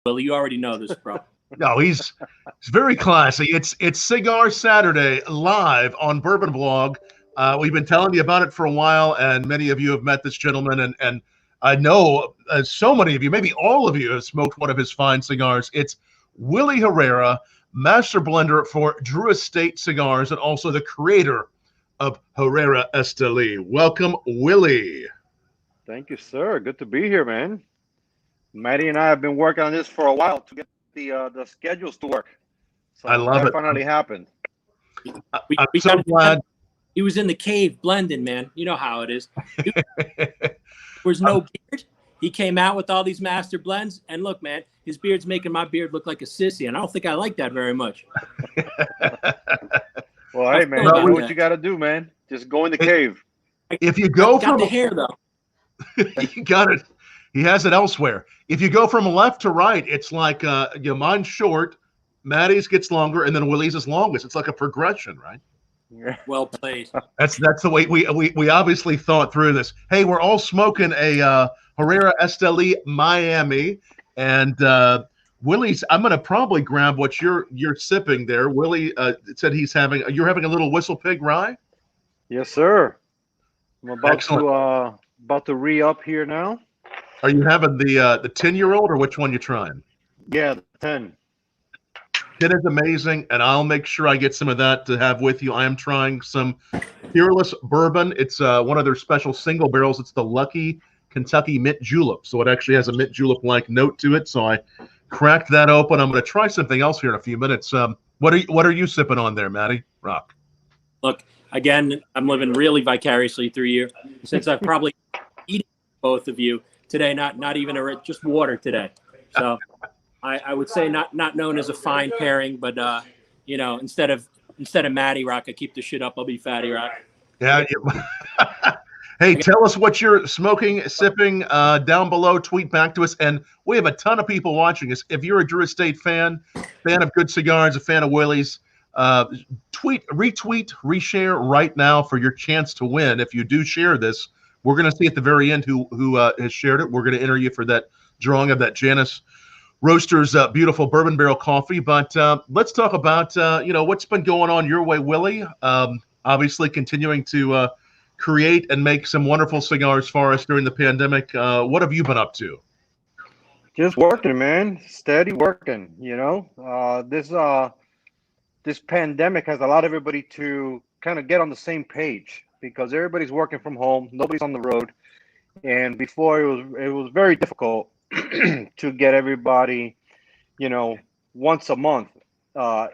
Willie. You already know this, bro. No, he's very classy. It's Cigar Saturday live on Bourbon Blog. We've been telling you about it for a while, and many of you have met this gentleman, and I know so many of you, maybe all of you, have smoked one of his fine cigars. It's WiIly Herrera, master blender for Drew Estate Cigars, and also the creator of Herrera Esteli. Welcome, Willie. Thank you, sir. Good to be here, man. Matty and I have been working on this for a while to get the schedules to work. So I love it. Finally happened. I'm so glad. He was in the cave blending, man. You know how it is. There was no beard. He came out with all these master blends, and look, man, his beard's making my beard look like a sissy, and I don't think I like that very much. Well, hey, man, you know what you got to do, man. Just go in the cave. If you go from the hair, though. You got it. He has it elsewhere. If you go from left to right, it's like mine's short, Matty's gets longer, and then Willie's is longest. It's like a progression, right? Well played. That's the way we obviously thought through this. Hey, we're all smoking a Herrera Esteli Miami, and Willie's. I'm gonna probably grab what you're sipping there. Willie said you're having a little Whistle Pig rye. Yes, sir. I'm about to re-up here now. Are you having the 10-year-old, or which one you trying? Yeah, the 10. It is amazing, and I'll make sure I get some of that to have with you. I am trying some Peerless Bourbon. It's one of their special single barrels. It's the Lucky Kentucky Mint Julep, so it actually has a mint julep-like note to it. So I cracked that open. I'm going to try something else here in a few minutes. What are you sipping on there, Matty? Rock. Look, again, I'm living really vicariously through you, since I've probably eaten both of you today. Not even just water today. So. I would say not known as a fine pairing, but instead of Matty Rock, I keep the shit up. I'll be Fatty Rock. Yeah. Hey, tell us what you're smoking, sipping down below. Tweet back to us, and we have a ton of people watching us. If you're a Drew Estate fan of good cigars, a fan of Willie's, tweet, retweet, reshare right now for your chance to win. If you do share this, we're going to see at the very end who has shared it. We're going to enter you for that drawing of that Janus Roasters beautiful bourbon barrel coffee. But let's talk about what's been going on your way, Willie. Obviously continuing to create and make some wonderful cigars for us during the pandemic. What have you been up to? Just working, man. Steady working. This pandemic has allowed everybody to kind of get on the same page because everybody's working from home. Nobody's on the road. And before it was very difficult to get everybody, once a month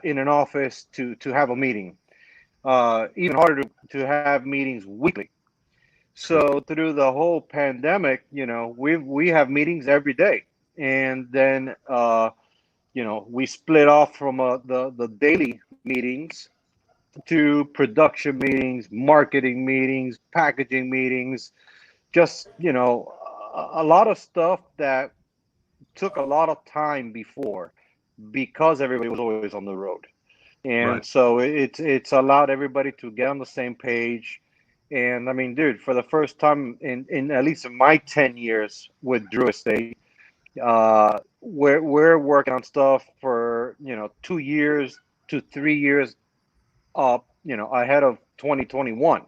in an office to have a meeting. Even harder to have meetings weekly. So through the whole pandemic, we have meetings every day. And then, we split off from the daily meetings to production meetings, marketing meetings, packaging meetings, just, a lot of stuff that took a lot of time before because everybody was always on the road. And right. So it's allowed everybody to get on the same page. And I mean, dude, for the first time in at least in my 10 years with Drew Estate, we're working on stuff for, 2 years to 3 years up, ahead of 2021.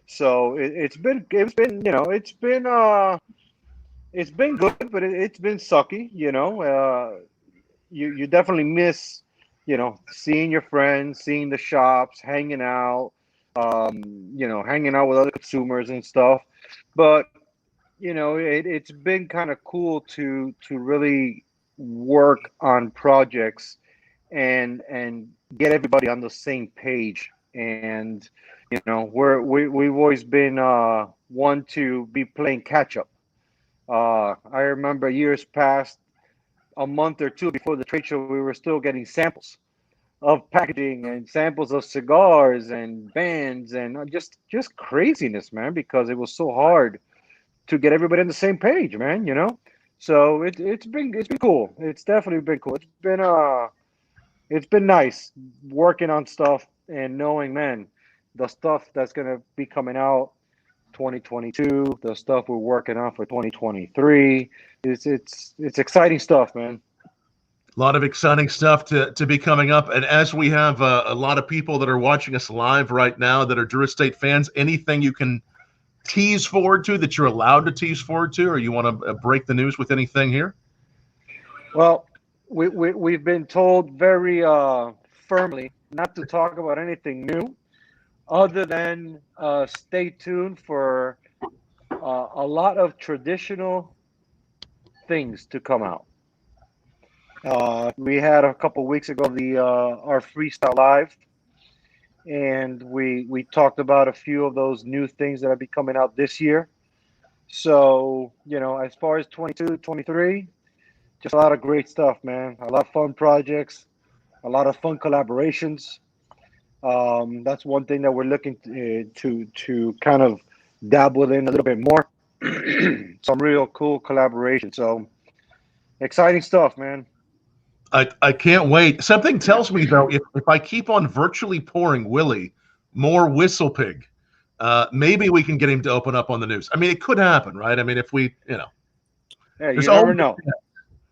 So it's been good, but it's been sucky, you definitely miss, seeing your friends, seeing the shops, hanging out, hanging out with other consumers and stuff. But, it's been kind of cool to really work on projects and get everybody on the same page. And, we've always been one to be playing catch up. I remember years past, a month or two before the trade show, we were still getting samples of packaging and samples of cigars and bands and just craziness, man, because it was so hard to get everybody on the same page, man, So it's been cool. It's definitely been cool. It's been nice working on stuff and knowing, man, the stuff that's gonna be coming out 2022, the stuff we're working on for 2023. It's exciting stuff, man. A lot of exciting stuff to be coming up. And as we have a lot of people that are watching us live right now that are Drew Estate fans, anything you can tease forward to that you're allowed to tease forward to, or you want to break the news with anything here? Well, we've been told very firmly not to talk about anything new, other than stay tuned for a lot of traditional things to come out. We had a couple weeks ago our freestyle live, and we talked about a few of those new things that will be coming out this year. So, as far as 22, 23, just a lot of great stuff, man. A lot of fun projects, a lot of fun collaborations. That's one thing that we're looking to kind of dabble in a little bit more. Some real cool collaboration. So exciting stuff, man. I can't wait. Something tells me, though, if I keep on virtually pouring Willie more Whistle Pig, maybe we can get him to open up on the news. I mean, it could happen, right? I mean, if we, Yeah, you never know.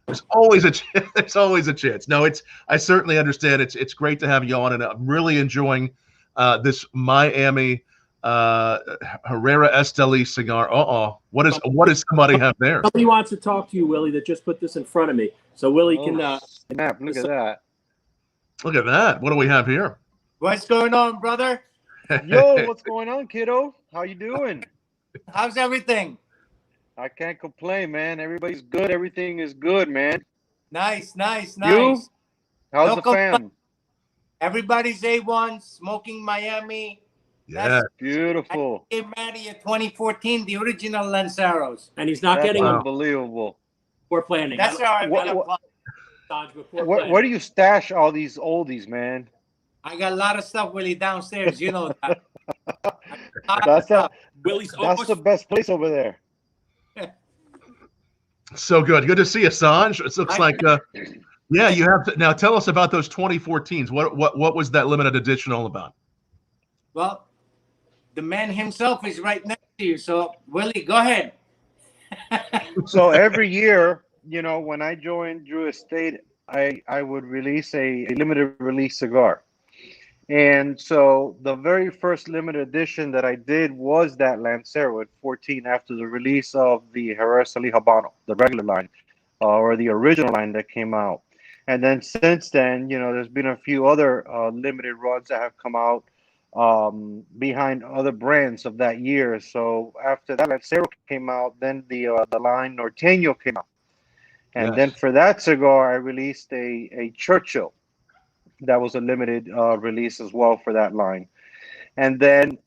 There's always a chance. There's always a chance. No, I certainly understand. It's great to have you on, and I'm really enjoying this Miami Herrera Esteli cigar. What does somebody have there? Somebody wants to talk to you, Willie, that just put this in front of me. So Willie can snap. Look at that. Look at that. What do we have here? What's going on, brother? Yo, what's going on, kiddo? How you doing? How's everything? I can't complain, man. Everybody's good. Everything is good, man. Nice. You? How's the fam? Everybody's A1, smoking Miami. Yeah, That's beautiful. I gave Matty a 2014, the original Lanceros. and he's not getting them unbelievable. before planning. That's how I Where do you stash all these oldies, man? I got a lot of stuff, Willie, downstairs. You know that. Willie's That's the best place over there. So good. Good to see you, Sanj. It looks like, yeah, you have to. Now tell us about those 2014s. What was that limited edition all about? Well, the man himself is right next to you. So, Willie, go ahead. So every year, when I joined Drew Estate, I would release a limited release cigar. And so the very first limited edition that I did was that Lancero at 14 after the release of the Herrera Esteli Habano, the regular line, or the original line that came out. And then since then, there's been a few other limited runs that have come out behind other brands of that year. So after that Lancero came out, then the line Norteño came out. And then for that cigar, I released a Churchill. That was a limited release as well for that line. And then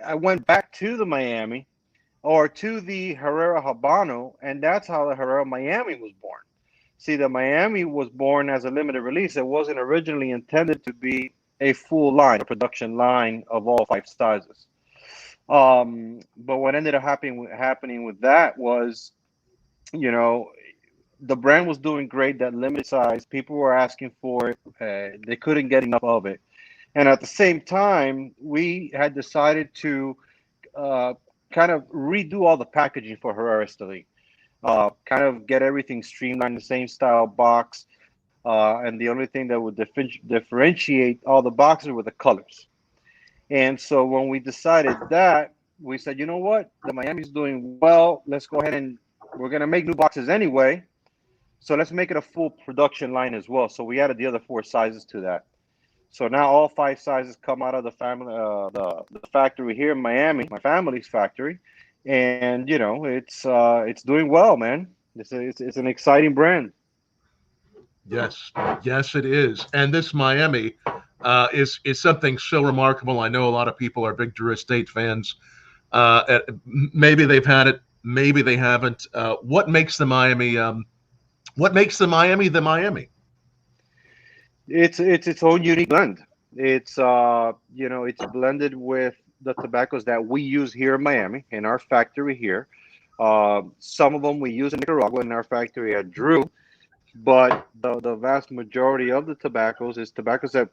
I went back to the Miami, or to the Herrera Habano, and that's how the Herrera Miami was born. See, the Miami was born as a limited release. It wasn't originally intended to be a full line, a production line of all 5 sizes. But what ended up happening with that was, the brand was doing great, that limited size. People were asking for it. They couldn't get enough of it. And at the same time, we had decided to kind of redo all the packaging for Herrera Esteli. Kind of get everything streamlined, the same style box. And the only thing that would differentiate all the boxes were the colors. And so when we decided that, we said, you know what? The Miami's doing well. Let's go ahead and we're going to make new boxes anyway. So let's make it a full production line as well. So we added the other 4 sizes to that. So now all 5 sizes come out of the family, the factory here in Miami, my family's factory, and it's doing well, man. It's an exciting brand. Yes, it is. And this Miami is something so remarkable. I know a lot of people are big Drew Estate fans. Maybe they've had it, maybe they haven't. What makes the Miami? What makes the Miami the Miami? It's its own unique blend. It's it's blended with the tobaccos that we use here in Miami in our factory here. Some of them we use in Nicaragua in our factory at Drew, but the vast majority of the tobaccos is tobaccos that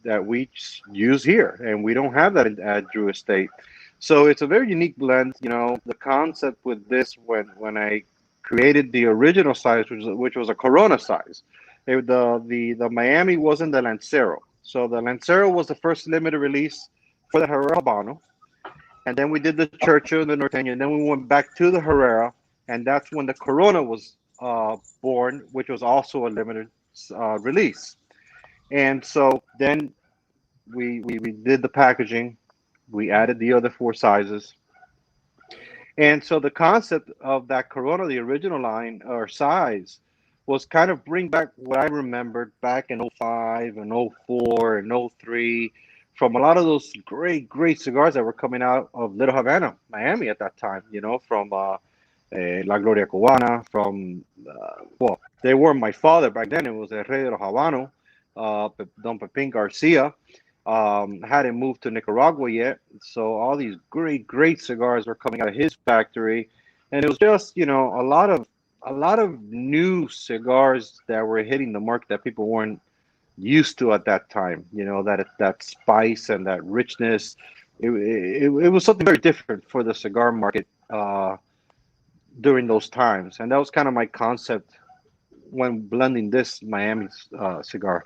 that we use here, and we don't have that at Drew Estate. So it's a very unique blend. The concept with this, when I created the original size, which was a Corona size. The Miami wasn't the Lancero. So the Lancero was the first limited release for the Herrera Habano. And then we did the Churchill and the Norteño. And then we went back to the Herrera. And that's when the Corona was born, which was also a limited release. And so then we did the packaging. We added the other 4 sizes. And so the concept of that Corona, the original line or size, was kind of bring back what I remembered back in 05 and 04 and 03 from a lot of those great cigars that were coming out of Little Havana, Miami at that time, from La Gloria Cubana, from, well, they were my father back then. It was Herrera Habano, Don Pepin Garcia. Hadn't moved to Nicaragua yet. So all these great cigars were coming out of his factory. And it was just, a lot of new cigars that were hitting the market that people weren't used to at that time. That spice and that richness. It was something very different for the cigar market during those times, and that was kind of my concept when blending this Miami cigar.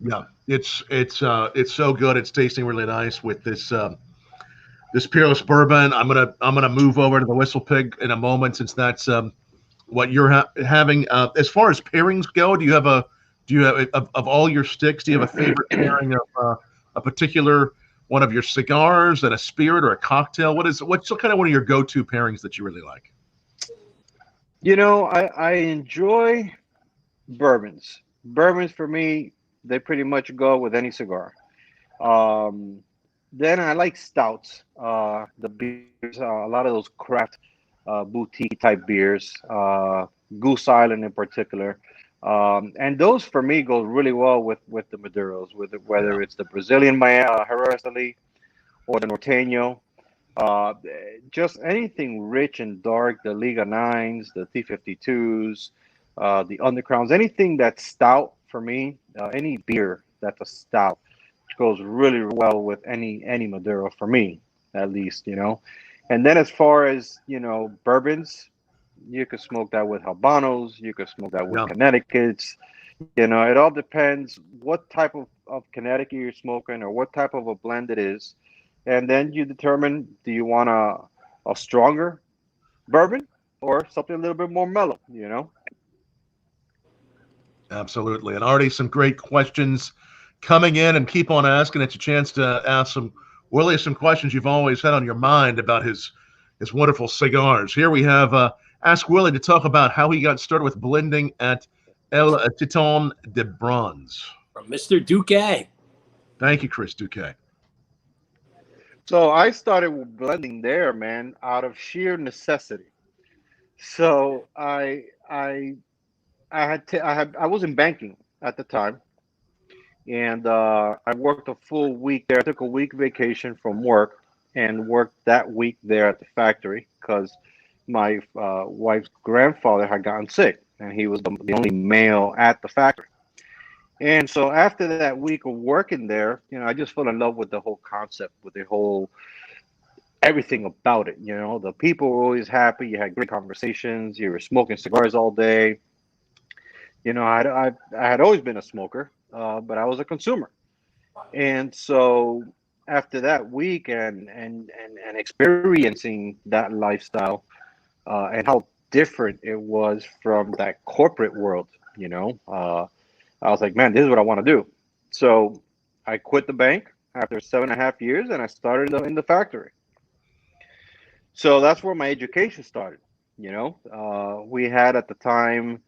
Yeah, it's so good. It's tasting really nice with this this Peerless Bourbon. I'm gonna move over to the Whistle Pig in a moment, since that's what you're having. As far as pairings go, do you have of all your sticks? Do you have a favorite pairing of a particular one of your cigars and a spirit or a cocktail? What's kind of one of your go-to pairings that you really like? I enjoy bourbons. Bourbons for me, they pretty much go with any cigar. Then I like stouts, the beers, a lot of those craft boutique type beers, Goose Island in particular. And those for me go really well with the Maduros, whether it's the Brazilian Herrera Esteli or the Norteño. Just anything rich and dark, the Liga 9s, the T52s, the Undercrowns, anything that's stout for me, any beer that's a stout goes really well with any Maduro for me, at least, And then as far as, bourbons, you could smoke that with Habanos, you could smoke that with Connecticut's. It all depends what type of Connecticut you're smoking or what type of a blend it is. And then you determine, do you want a stronger bourbon or something a little bit more mellow, Absolutely. And already some great questions coming in, and keep on asking. It's a chance to ask Willie some questions you've always had on your mind about his wonderful cigars. Here we have ask Willie to talk about how he got started with blending at El Titon de Bronze. From Mr. Duque. Thank you, Chris Duque. So I started blending there, man, out of sheer necessity. So I was in banking at the time, and I worked a full week there. I took a week vacation from work and worked that week there at the factory because my wife's grandfather had gotten sick, and he was the only male at the factory. And so after that week of working there, I just fell in love with the whole concept, with the whole everything about it. The people were always happy. You had great conversations. You were smoking cigars all day. I had always been a smoker, but I was a consumer. And so after that week and experiencing that lifestyle and how different it was from that corporate world, I was like, man, this is what I want to do. So I quit the bank after 7.5 years, and I started in the factory. So that's where my education started. We had at the time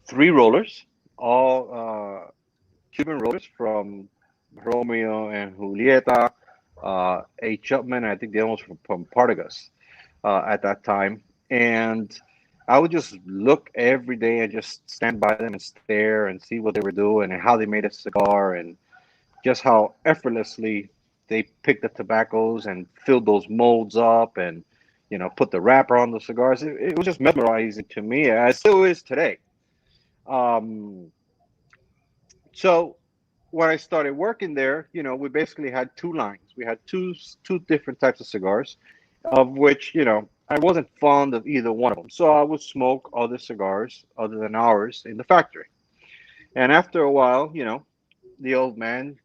3 rollers, all Cuban rollers from Romeo and Julieta, A. Chapman, I think the ones from Partagas at that time. And I would just look every day and just stand by them and stare and see what they were doing and how they made a cigar and just how effortlessly they picked the tobaccos and filled those molds up and, put the wrapper on the cigars. It was just mesmerizing to me, as it still is today. So when I started working there, we basically had 2 lines. We had two different types of cigars, of which, I wasn't fond of either one of them. So I would smoke other cigars other than ours in the factory. And after a while, the old man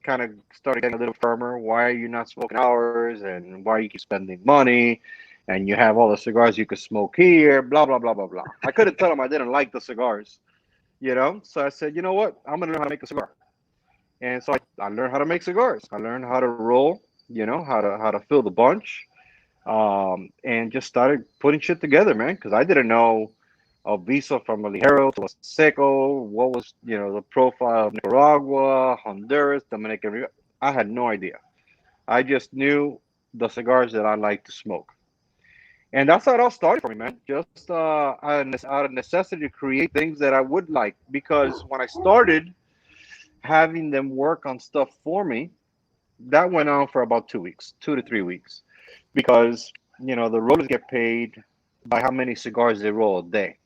kind of started getting a little firmer. Why are you not smoking ours? And why you keep spending money? And you have all the cigars you could smoke here, blah, blah, blah, blah, blah. I couldn't tell him I didn't like the cigars, So I said, you know what? I'm going to learn how to make a cigar. And so I learned how to make cigars. I learned how to roll, how to fill the bunch, and just started putting shit together, man. Because I didn't know a visa from WiIly Herrera to a Seco, what was the profile of Nicaragua, Honduras, Dominican Republic. I had no idea. I just knew the cigars that I like to smoke, and that's how it all started for me, man. Just out of necessity to create things that I would like, because when I started having them work on stuff for me, that went on for about 2 weeks, 2 to 3 weeks, because the rollers get paid by how many cigars they roll a day.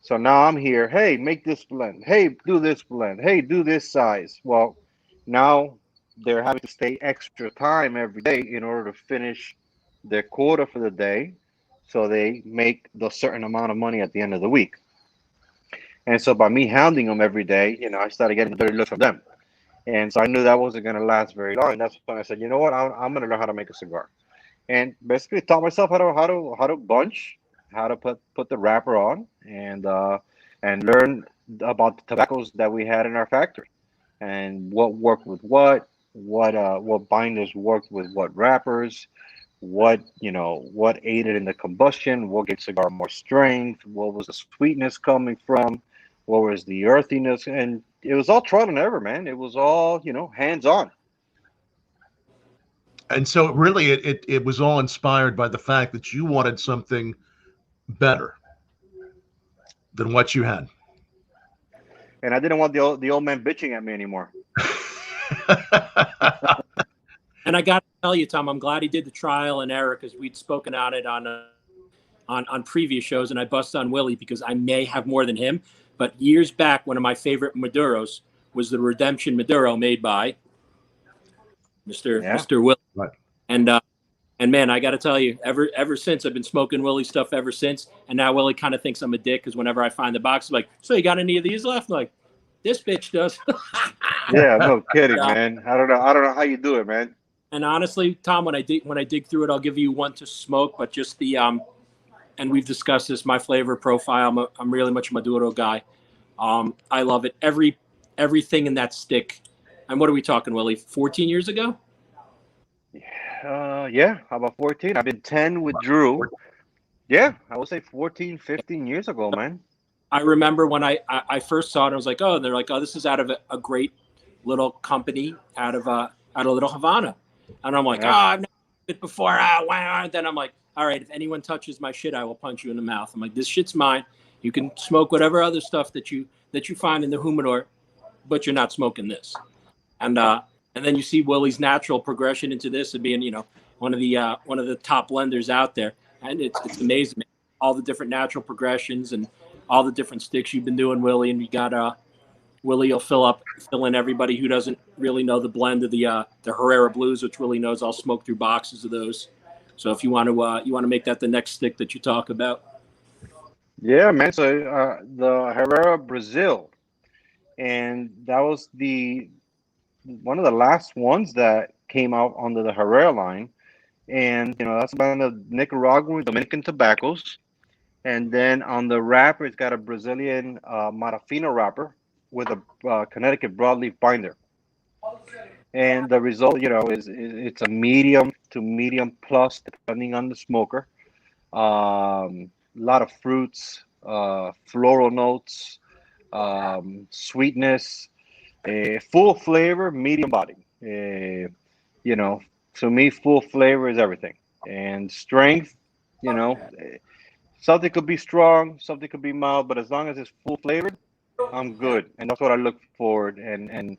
So now I'm here, hey, make this blend, hey, do this blend, hey, do this size. Well, now they're having to stay extra time every day in order to finish their quota for the day, so they make the certain amount of money at the end of the week. And so by me hounding them every day, I started getting a dirty look from them. And so I knew that wasn't going to last very long. And that's when I said, you know what, I'm going to learn how to make a cigar. And basically taught myself how to bunch, how to put the wrapper on, and learn about the tobaccos that we had in our factory, and what worked with what binders worked with what wrappers, what aided in the combustion, what gave cigar more strength, what was the sweetness coming from, what was the earthiness, and it was all trial and error, man. It was all hands on. And so really it was all inspired by the fact that you wanted something better than what you had. And I didn't want the old man bitching at me anymore. And I got to tell you, Tom, I'm glad he did the trial and error, because we'd spoken on it on previous shows, and I busted on WiIly because I may have more than him. But years back, one of my favorite Maduros was the Redemption Maduro made by Mr. Willie. Right. And man, I got to tell you, ever since, I've been smoking Willie stuff ever since. And now Willie kind of thinks I'm a dick, because whenever I find the box, I'm like, so you got any of these left? I'm like, this bitch does. Yeah, no kidding, man. I don't know how you do it, man. And honestly, Tom, when I dig through it, I'll give you one to smoke, but just the and we've discussed this, my flavor profile. I'm really much a Maduro guy. I love it. Everything in that stick. And what are we talking, Willie? 14 years ago? Yeah, about 14. I've been 10 with Drew. Yeah, I would say 14, 15 years ago, man. I remember when I first saw it, I was like, oh, they're like, oh, this is out of a great little company out of Little Havana. And I'm like, oh, I've never seen it before. Then I'm like, all right, if anyone touches my shit, I will punch you in the mouth. I'm like, this shit's mine. You can smoke whatever other stuff that you find in the humidor, but you're not smoking this. And then you see Willie's natural progression into this and being, one of the top blenders out there. And it's amazing, man. All the different natural progressions and all the different sticks you've been doing, Willie. And you got Willie will fill in everybody who doesn't really know the blend of the Herrera Blues, which Willie knows. I'll smoke through boxes of those. So if you want to make that the next stick that you talk about. Yeah, man. So the Herrera Brazil, and that was one of the last ones that came out under the Herrera line. And, that's about the Nicaraguan, Dominican tobaccos. And then on the wrapper, it's got a Brazilian Matafino wrapper with a Connecticut broadleaf binder. And the result, is it's a medium to medium plus, depending on the smoker. A lot of fruits, floral notes, sweetness, full flavor, medium body. To me, full flavor is everything. And strength, something could be strong, something could be mild, but as long as it's full flavored, I'm good. And that's what I look forward. And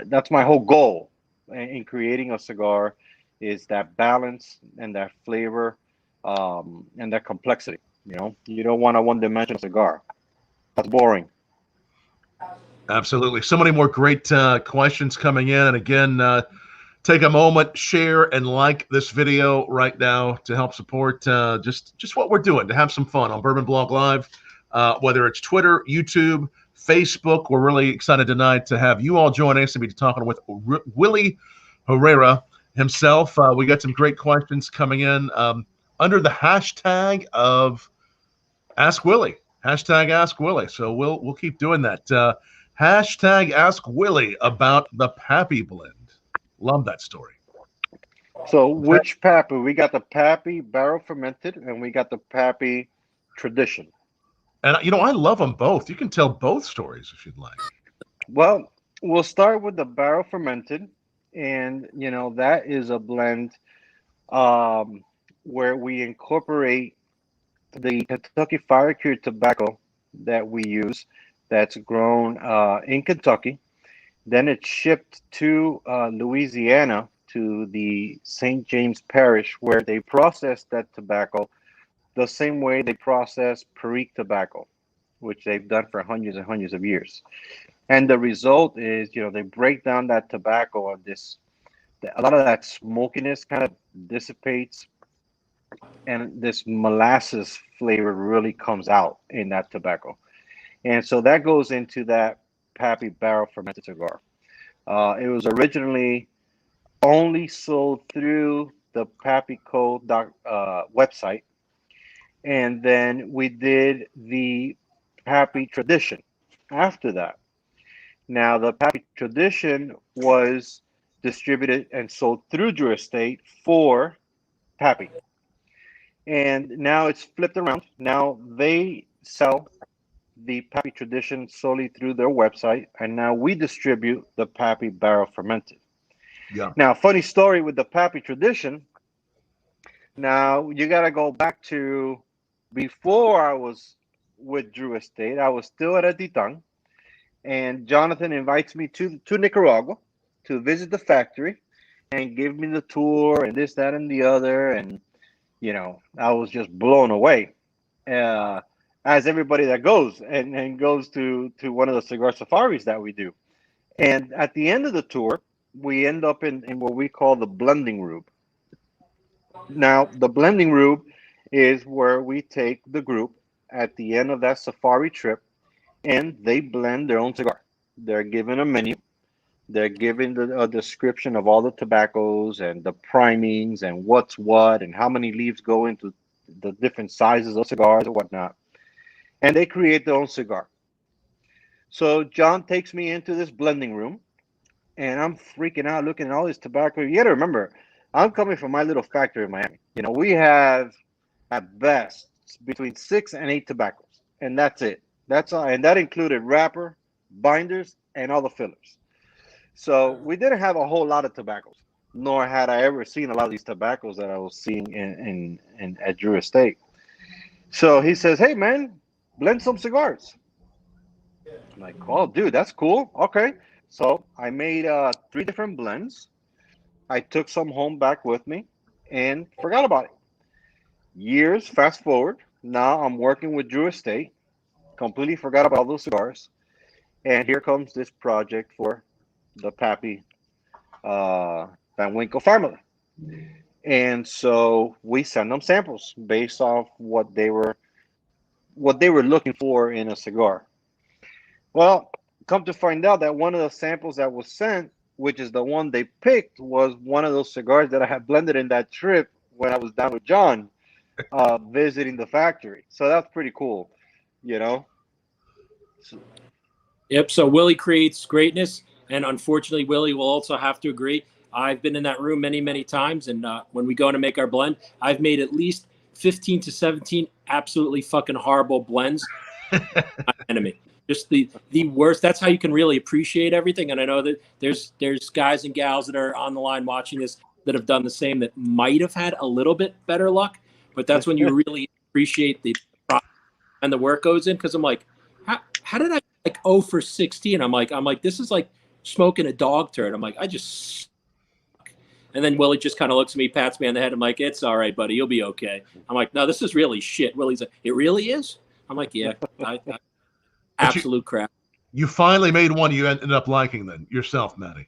that's my whole goal in creating a cigar, is that balance and that flavor, and that complexity. You don't want a one-dimensional cigar. That's boring. Absolutely. So many more great questions coming in. And again, take a moment, share, and like this video right now to help support just what we're doing, to have some fun on Bourbon Blog Live, whether it's Twitter, YouTube, Facebook. We're really excited tonight to have you all join us and be talking with WiIly Herrera himself. We got some great questions coming in under the hashtag of Ask WiIly. Hashtag Ask WiIly. So we'll keep doing that. Hashtag Ask WiIly about the Pappy blend. Love that story. So which Pappy? We got the Pappy barrel fermented, and we got the Pappy tradition. And I love them both. You can tell both stories if you'd like. Well, we'll start with the barrel fermented, and that is a blend where we incorporate the Kentucky fire cured tobacco that we use, that's grown in Kentucky. Then it's shipped to Louisiana, to the St. James Parish, where they process that tobacco the same way they process Perique tobacco, which they've done for hundreds and hundreds of years. And the result is, they break down that tobacco, and a lot of that smokiness kind of dissipates, and this molasses flavor really comes out in that tobacco. And so that goes into that Pappy barrel fermented cigar. It was originally only sold through the PappyCo website, and then we did the Pappy tradition after that. Now, the Pappy tradition was distributed and sold through Drew Estate for Pappy, and now it's flipped around. Now they sell the Pappy tradition solely through their website, and now we distribute the Pappy barrel fermented. Yeah. Now, funny story with the Pappy tradition. Now you got to go back to before I was with Drew Estate. I was still at Titan, and Jonathan invites me to Nicaragua to visit the factory and give me the tour and this, that, and the other, and I was just blown away. As everybody that goes and goes to one of the cigar safaris that we do. And at the end of the tour, we end up in what we call the blending room. Now, the blending room is where we take the group at the end of that safari trip, and they blend their own cigar. They're given a menu. They're given a description of all the tobaccos and the primings and what's what and how many leaves go into the different sizes of cigars and whatnot. And they create their own cigar. So John takes me into this blending room, and I'm freaking out looking at all this tobacco. You got to remember, I'm coming from my little factory in Miami. We have at best between 6 and 8 tobaccos, and that's it. That's all, and that included wrapper, binders, and all the fillers. So we didn't have a whole lot of tobaccos, nor had I ever seen a lot of these tobaccos that I was seeing in at Drew Estate. So he says, "Hey man, blend some cigars." I'm like, "Oh, dude, that's cool. Okay." So I made 3 different blends. I took some home back with me and forgot about it. Years fast forward. Now I'm working with Drew Estate. Completely forgot about all those cigars. And here comes this project for the Pappy Van Winkle family. And so we send them samples based off what they were looking for in a cigar. Well, come to find out that one of the samples that was sent, which is the one they picked, was one of those cigars that I had blended in that trip when I was down with John visiting the factory. So that's pretty cool, Yep. So WiIly creates greatness, and unfortunately, WiIly will also have to agree. I've been in that room many, many times, and when we go to make our blend, I've made at least 15 to 17 absolutely fucking horrible blends. My enemy, just the worst. That's how you can really appreciate everything. And I know that there's guys and gals that are on the line watching this that have done the same, that might have had a little bit better luck, but that's when you really appreciate the process and the work goes in. Because I'm like, how did I like 0 for 16? I'm like, this is like smoking a dog turd. I'm like, I just suck. And then WiIly just kind of looks at me, pats me on the head. I'm like, it's all right, buddy. You'll be okay. I'm like, no, this is really shit. WiIly's like, it really is? I'm like, yeah, absolute crap. You finally made one you ended up liking then yourself, Matty.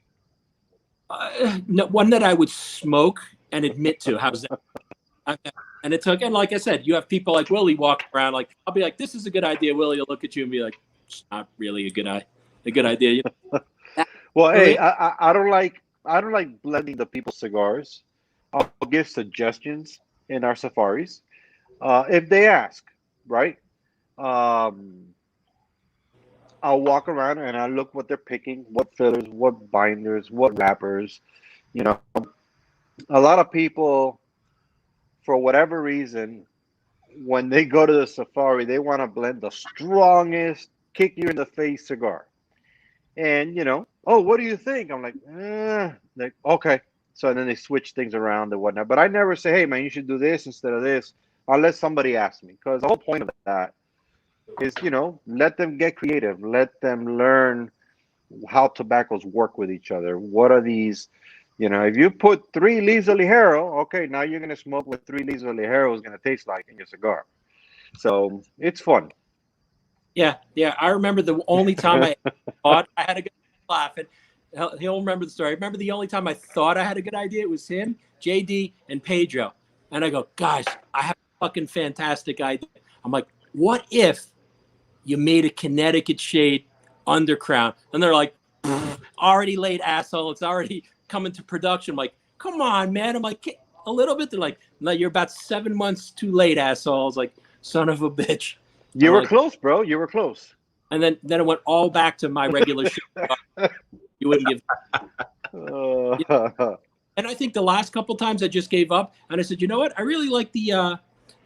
No, one that I would smoke and admit to. How's that? And it's again, like I said, you have people like Willie walking around. Like I'll be like, "This is a good idea." Willie will look at you and be like, "It's not really a good idea." You know? Well, Really? hey, I don't like blending the people's cigars. I'll give suggestions in our safaris if they ask, right? Um, I'll walk around and I look what they're picking, what fillers, what binders, what wrappers. You know, a lot of people, for whatever reason, when they go to the safari, they want to blend the strongest, kick you in the face cigar. And oh, what do you think? I'm like okay. So then they switch things around and whatnot. But I never say, hey man, you should do this instead of this, unless somebody asks me. Because the whole point of that is, let them get creative, let them learn how tobaccos work with each other. What are these? If you put 3 leaves of Ligero, okay, now you're gonna smoke what 3 leaves of Ligero is gonna taste like in your cigar. So it's fun. Yeah. I remember the only time I thought I had a good laugh, and he'll remember the story. I remember the only time I thought I had a good idea. It was him, JD, and Pedro. And I go, guys, I have a fucking fantastic idea. I'm like, what if you made a Connecticut shade undercrown? And they're like, already late, asshole. It's already coming to production. I'm like, come on, man. I'm like, a little bit. They're like, no, you're about 7 months too late, asshole. I was like, son of a bitch. You I'm were like, close, bro. You were close. and then it went all back to my regular shit. You wouldn't give. And I think the last couple times I just gave up, and I said, you know what? I really like the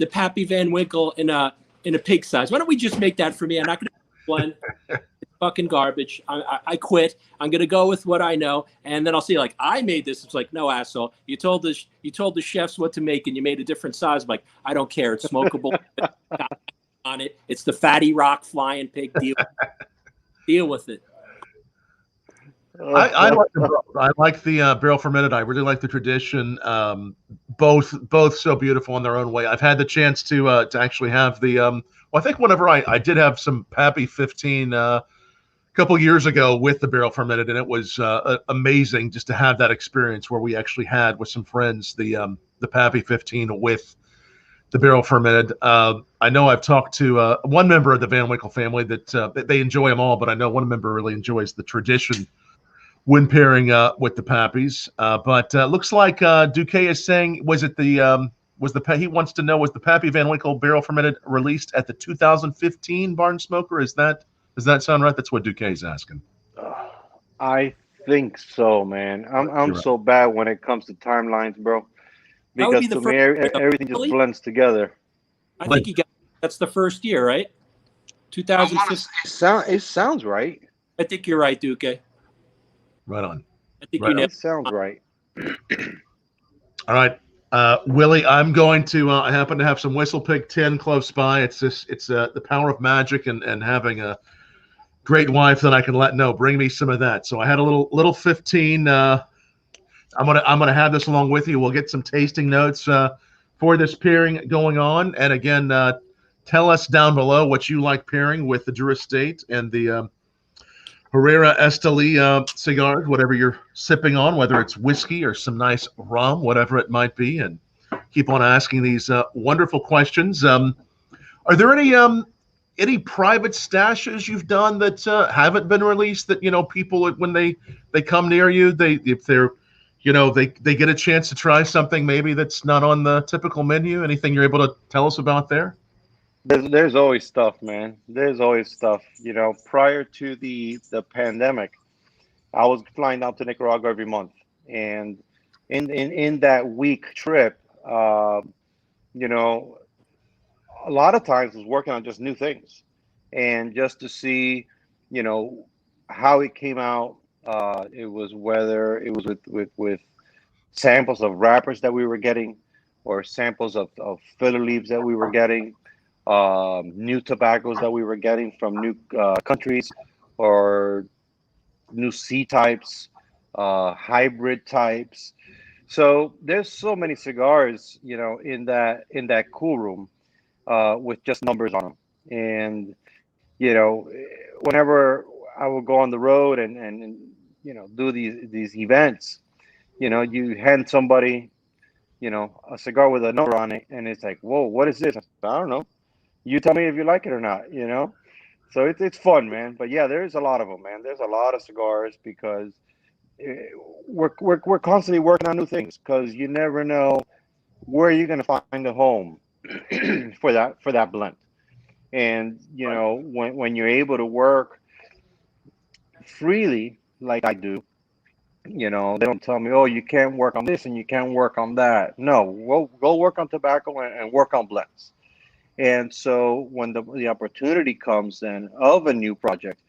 Pappy Van Winkle in a pig size. Why don't we just make that for me? I'm not going to blend. It's fucking garbage. I quit. I'm going to go with what I know, and then I'll see. Like I made this. It's like, no, asshole. You told the chefs what to make, and you made a different size. I'm like, I don't care. It's smokable. On it. It's the fatty rock flying pig. Deal with it. I like the barrel fermented. I really like the tradition. Both so beautiful in their own way. I've had the chance to actually have the well, I think whenever I did have some Pappy 15 a couple years ago with the barrel fermented, and it was amazing just to have that experience where we actually had with some friends the Pappy 15 with the barrel fermented. I know I've talked to one member of the Van Winkle family that they enjoy them all, but I know one member really enjoys the tradition when pairing with the Pappies. But looks like Duque is saying, he wants to know, was the Pappy Van Winkle barrel fermented released at the 2015 Barn Smoker? Does that sound right? That's what Duque is asking. I think so, man. I'm right. so bad when it comes to timelines, bro. Because to me, everything just blends together. I think that's the first year, right? 2015. It sounds right. I think you're right, Duque. Right on. I think It sounds right. All right, Willie. I'm going to. I happen to have some Whistle Pig 10 close by. It's the power of magic and having a great wife that I can let know. Bring me some of that. So I had a little 15. I'm gonna have this along with you. We'll get some tasting notes for this pairing going on. And again, tell us down below what you like pairing with the Drew Estate and the Herrera Esteli cigars, whatever you're sipping on, whether it's whiskey or some nice rum, whatever it might be. And keep on asking these wonderful questions. Are there any private stashes you've done that haven't been released that people when they come near you, if they're they get a chance to try something maybe that's not on the typical menu? Anything you're able to tell us about there? There's always stuff, man. There's always stuff. Prior to the pandemic, I was flying down to Nicaragua every month, and in that week trip, a lot of times I was working on just new things, and just to see, how it came out. It was whether it was with samples of wrappers that we were getting, or samples of filler leaves that we were getting, new tobaccos that we were getting from new countries, or new C types, hybrid types. So there's so many cigars, in that cool room, with just numbers on them. And whenever I would go on the road and do these events, you hand somebody, a cigar with a number on it, and it's like, whoa, what is this? I don't know. You tell me if you like it or not. So it's fun, man. But yeah, there's a lot of them, man. There's a lot of cigars because eh, we're constantly working on new things because you never know where you're gonna find a home for that blend. And when you're able to work freely like I do, they don't tell me, oh, you can't work on this and you can't work on that. No, go work on tobacco and work on blends. And so when the opportunity comes then of a new project,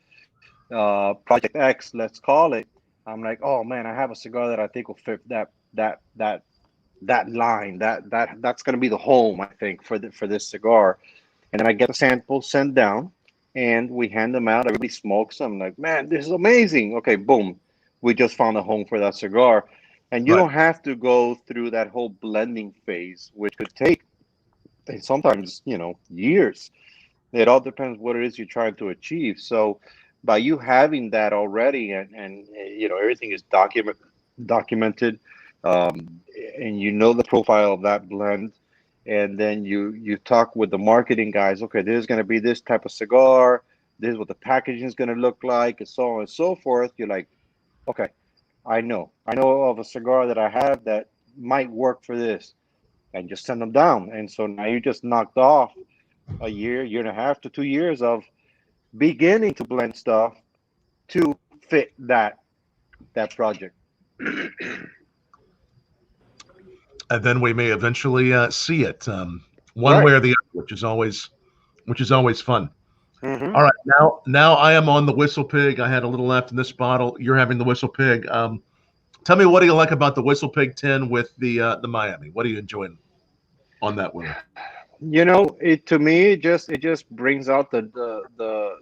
Project X, let's call it, I'm like, oh man, I have a cigar that I think will fit that line. That's going to be the home, I think, for this cigar. And then I get the samples sent down, and we hand them out. Everybody smokes them. I'm like, man, this is amazing. Okay, boom, we just found a home for that cigar. And you Right. don't have to go through that whole blending phase, which could take sometimes years. It all depends what it is you're trying to achieve. So by you having that already, and everything is documented, and the profile of that blend, and then you talk with the marketing guys. Okay, this is going to be this type of cigar. This is what the packaging is going to look like, and so on and so forth. You're like, okay, I know of a cigar that I have that might work for this, and just send them down. And so now you just knocked off a year and a half to 2 years of beginning to blend stuff to fit that project. And then we may eventually see it one Right. way or the other, which is always fun. Mm-hmm. All right, now I am on the Whistle Pig. I had a little left in this bottle. You're having the Whistle Pig. Tell me, what do you like about the Whistle Pig 10 with the Miami? What are you enjoying on that one? It to me, it just brings out the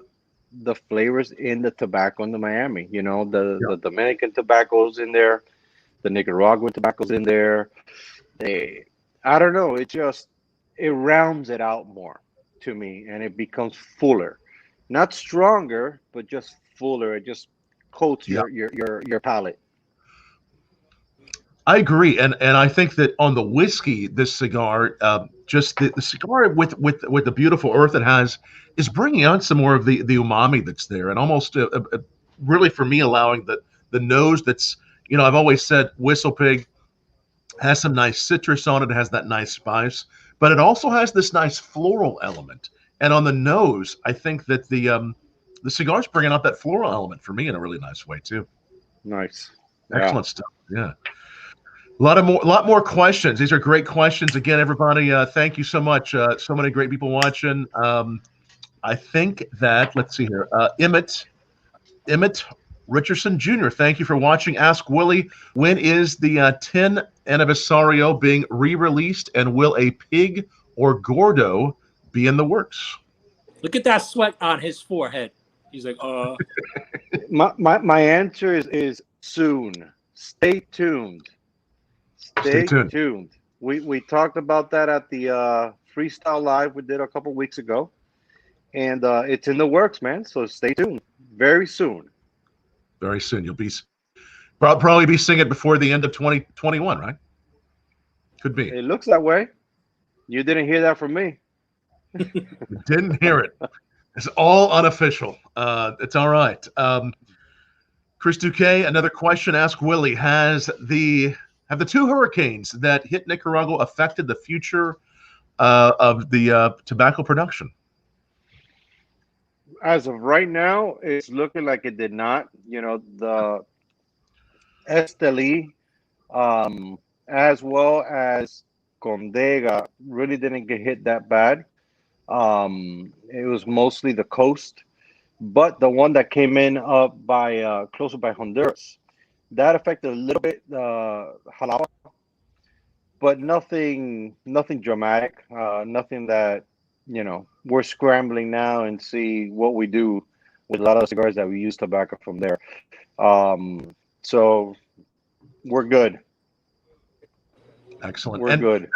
flavors in the tobacco in the Miami. The Dominican tobacco's in there, the Nicaraguan tobacco's in there. I don't know. It rounds it out more to me, and it becomes fuller, not stronger, but just fuller. It just coats Yeah. your palate. I agree, and I think that on the whiskey, this cigar, just the cigar with the beautiful earth it has, is bringing out some more of the umami that's there, and almost really for me allowing the nose that's I've always said Whistle Pig has some nice citrus on it, has that nice spice, but it also has this nice floral element, and on the nose, I think that the cigar's bringing out that floral element for me in a really nice way too. Nice. Excellent stuff. Yeah. A lot more questions. These are great questions. Again, everybody, thank you so much. So many great people watching. I think that, let's see here, Emmett Richardson Jr., thank you for watching. Ask Willie, when is the 10 Anniversario being re-released, and will a Pig or Gordo be in the works? Look at that sweat on his forehead. He's like, My answer is soon. Stay tuned. Stay tuned. We talked about that at the Freestyle Live we did a couple weeks ago, and it's in the works, man. So stay tuned. Very soon. Very soon. You'll be probably be seeing it before the end of 2021, right? Could be. It looks that way. You didn't hear that from me. You didn't hear it. It's all unofficial. It's all right. Chris Duque, another question. Ask Willie, have the two hurricanes that hit Nicaragua affected the future of the tobacco production? As of right now, it's looking like it did not. The Esteli, as well as Condega, really didn't get hit that bad. It was mostly the coast, but the one that came in up by closer by Honduras, that affected a little bit Jalapa, but nothing dramatic. Nothing that we're scrambling now and see what we do with a lot of cigars that we use tobacco from there. So we're good. Excellent. We're good.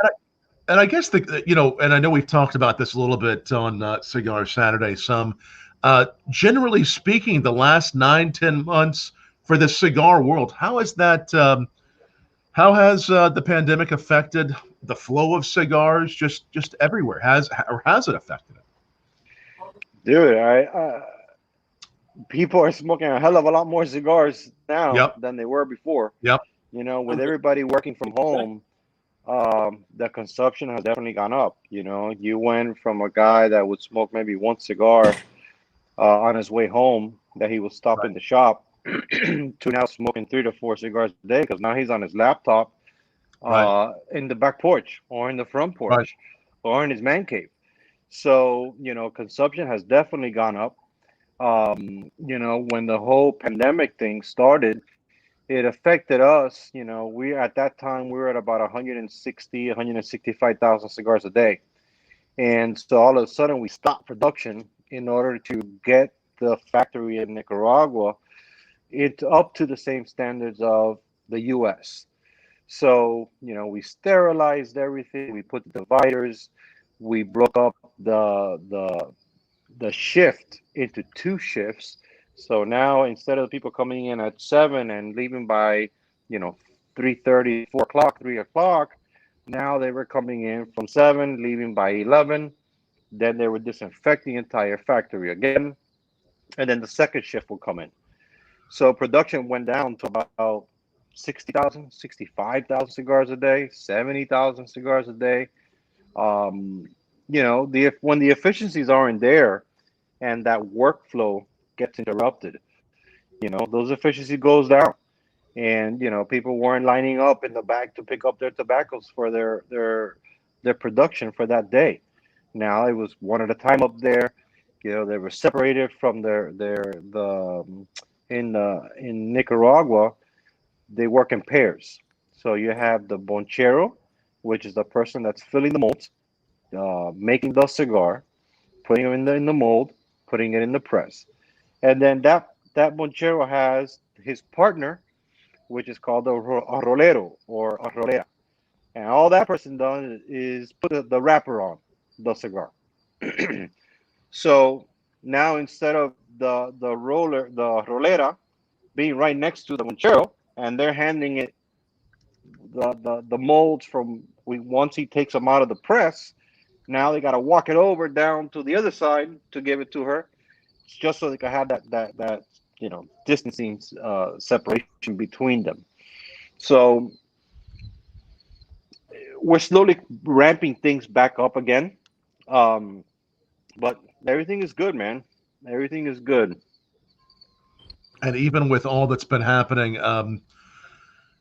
And I guess and I know we've talked about this a little bit on Cigar Saturday. Some, generally speaking, the last 9-10 months for the cigar world, how has that How has the pandemic affected the flow of cigars just everywhere? Has it affected it? Dude, people are smoking a hell of a lot more cigars now Yep. than they were before. Yep. You know, with everybody working from home, the consumption has definitely gone up. You know, you went from a guy that would smoke maybe one cigar on his way home that he would stop in the shop to now smoking 3 to 4 cigars a day, because now he's on his laptop in the back porch or in the front porch or in his man cave. So, you know, consumption has definitely gone up. You know, when the whole pandemic thing started, it affected us. You know, we at that time we were at about 160, 165,000 cigars a day. And so all of a sudden we stopped production in order to get the factory in Nicaragua up to the same standards of the US. So, you know, we sterilized everything, we put the dividers, we broke up the shift into 2 shifts. So now instead of people coming in at 7 and leaving by, you know, 3:30, 4 o'clock, 3 o'clock, now they were coming in from 7, leaving by 11. Then they would disinfect the entire factory again, and then the second shift would come in. So production went down to about 60,000, 65,000 cigars a day, 70,000 cigars a day. You know, when the efficiencies aren't there and that workflow gets interrupted, you know, those efficiency goes down. And, you know, people weren't lining up in the back to pick up their tobaccos for their production for that day. Now it was one at a time up there. You know, they were separated from in Nicaragua, they work in pairs. So you have the bonchero, which is the person that's filling the molds, making the cigar, putting it in the mold, putting it in the press. And then that bonchero has his partner, which is called a rolero or a rolera. And all that person does is put the wrapper on the cigar. So now instead of the rolera being right next to the bonchero, and they're handing it the molds once he takes them out of the press, now they got to walk it over down to the other side to give it to her, just so they can have that you know, distancing separation between them. So we're slowly ramping things back up again, but everything is good, man. Everything is good. And even with all that's been happening,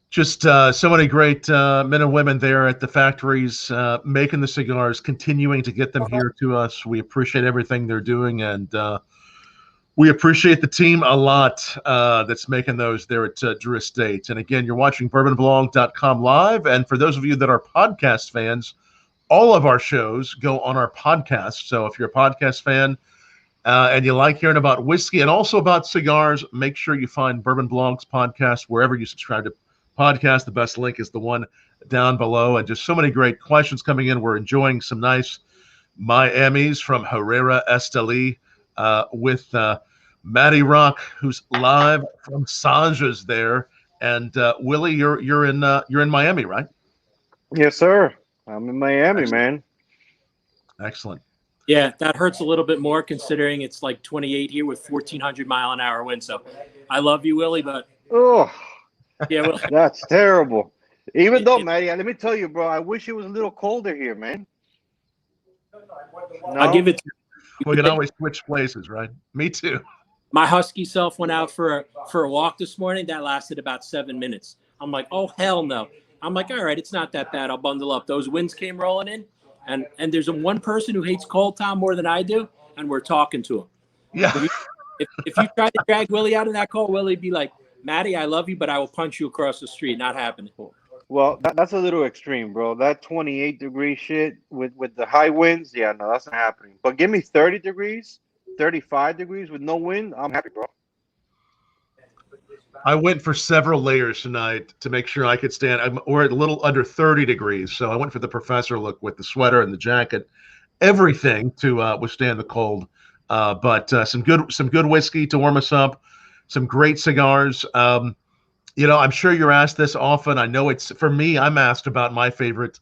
just so many great men and women there at the factories making the cigars, continuing to get them here to us. We appreciate everything they're doing, and we appreciate the team a lot that's making those there at Drew Estate. And again, you're watching bourbonblog.com live. And for those of you that are podcast fans, all of our shows go on our podcast. So if you're a podcast fan and you like hearing about whiskey and also about cigars, make sure you find Bourbon Blog's podcast wherever you subscribe to podcast. The best link is the one down below. And just so many great questions coming in. We're enjoying some nice Miamis from Herrera Esteli with Matty Rock, who's live from Sanja's there. And Willie, you're in Miami, right? Yes, sir. I'm in Miami, man. Excellent. Yeah, that hurts a little bit more considering it's like 28 here with 1,400-mile-an-hour wind. So I love you, Willie, but oh, yeah, well, that's terrible. Even though, Matty, let me tell you, bro, I wish it was a little colder here, man. No? I'll give it to you. We can always switch places, right? Me too. My husky self went out for a walk this morning. That lasted about 7 minutes. I'm like, oh, hell no. I'm like, all right, it's not that bad. I'll bundle up. Those winds came rolling in. And there's one person who hates cold, Tom, more than I do, and we're talking to him. Yeah. If you try to drag Willie out of that cold, Willie'd be like, Matty, I love you, but I will punch you across the street. Not happening. Well, that's a little extreme, bro. That 28-degree shit with the high winds, yeah, no, that's not happening. But give me 30 degrees, 35 degrees with no wind, I'm happy, bro. I went for several layers tonight to make sure I could stand. We're at a little under 30 degrees, so I went for the professor look with the sweater and the jacket, everything to withstand the cold. But some good whiskey to warm us up, some great cigars. You know, I'm sure you're asked this often. I know it's for me. I'm asked about my favorite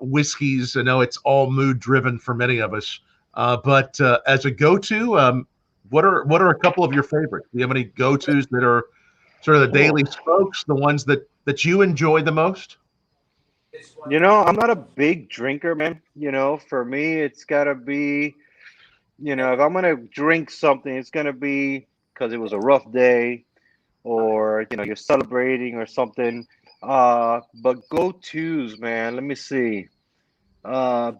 whiskeys. I know it's all mood driven for many of us. But as a go-to, what are a couple of your favorites? Do you have any go-tos that are sort of the daily smokes, the ones that you enjoy the most? You know, I'm not a big drinker, man. You know, for me, it's gotta be, if I'm gonna drink something, it's gonna be because it was a rough day, or you're celebrating or something. But go-tos, man. Let me see.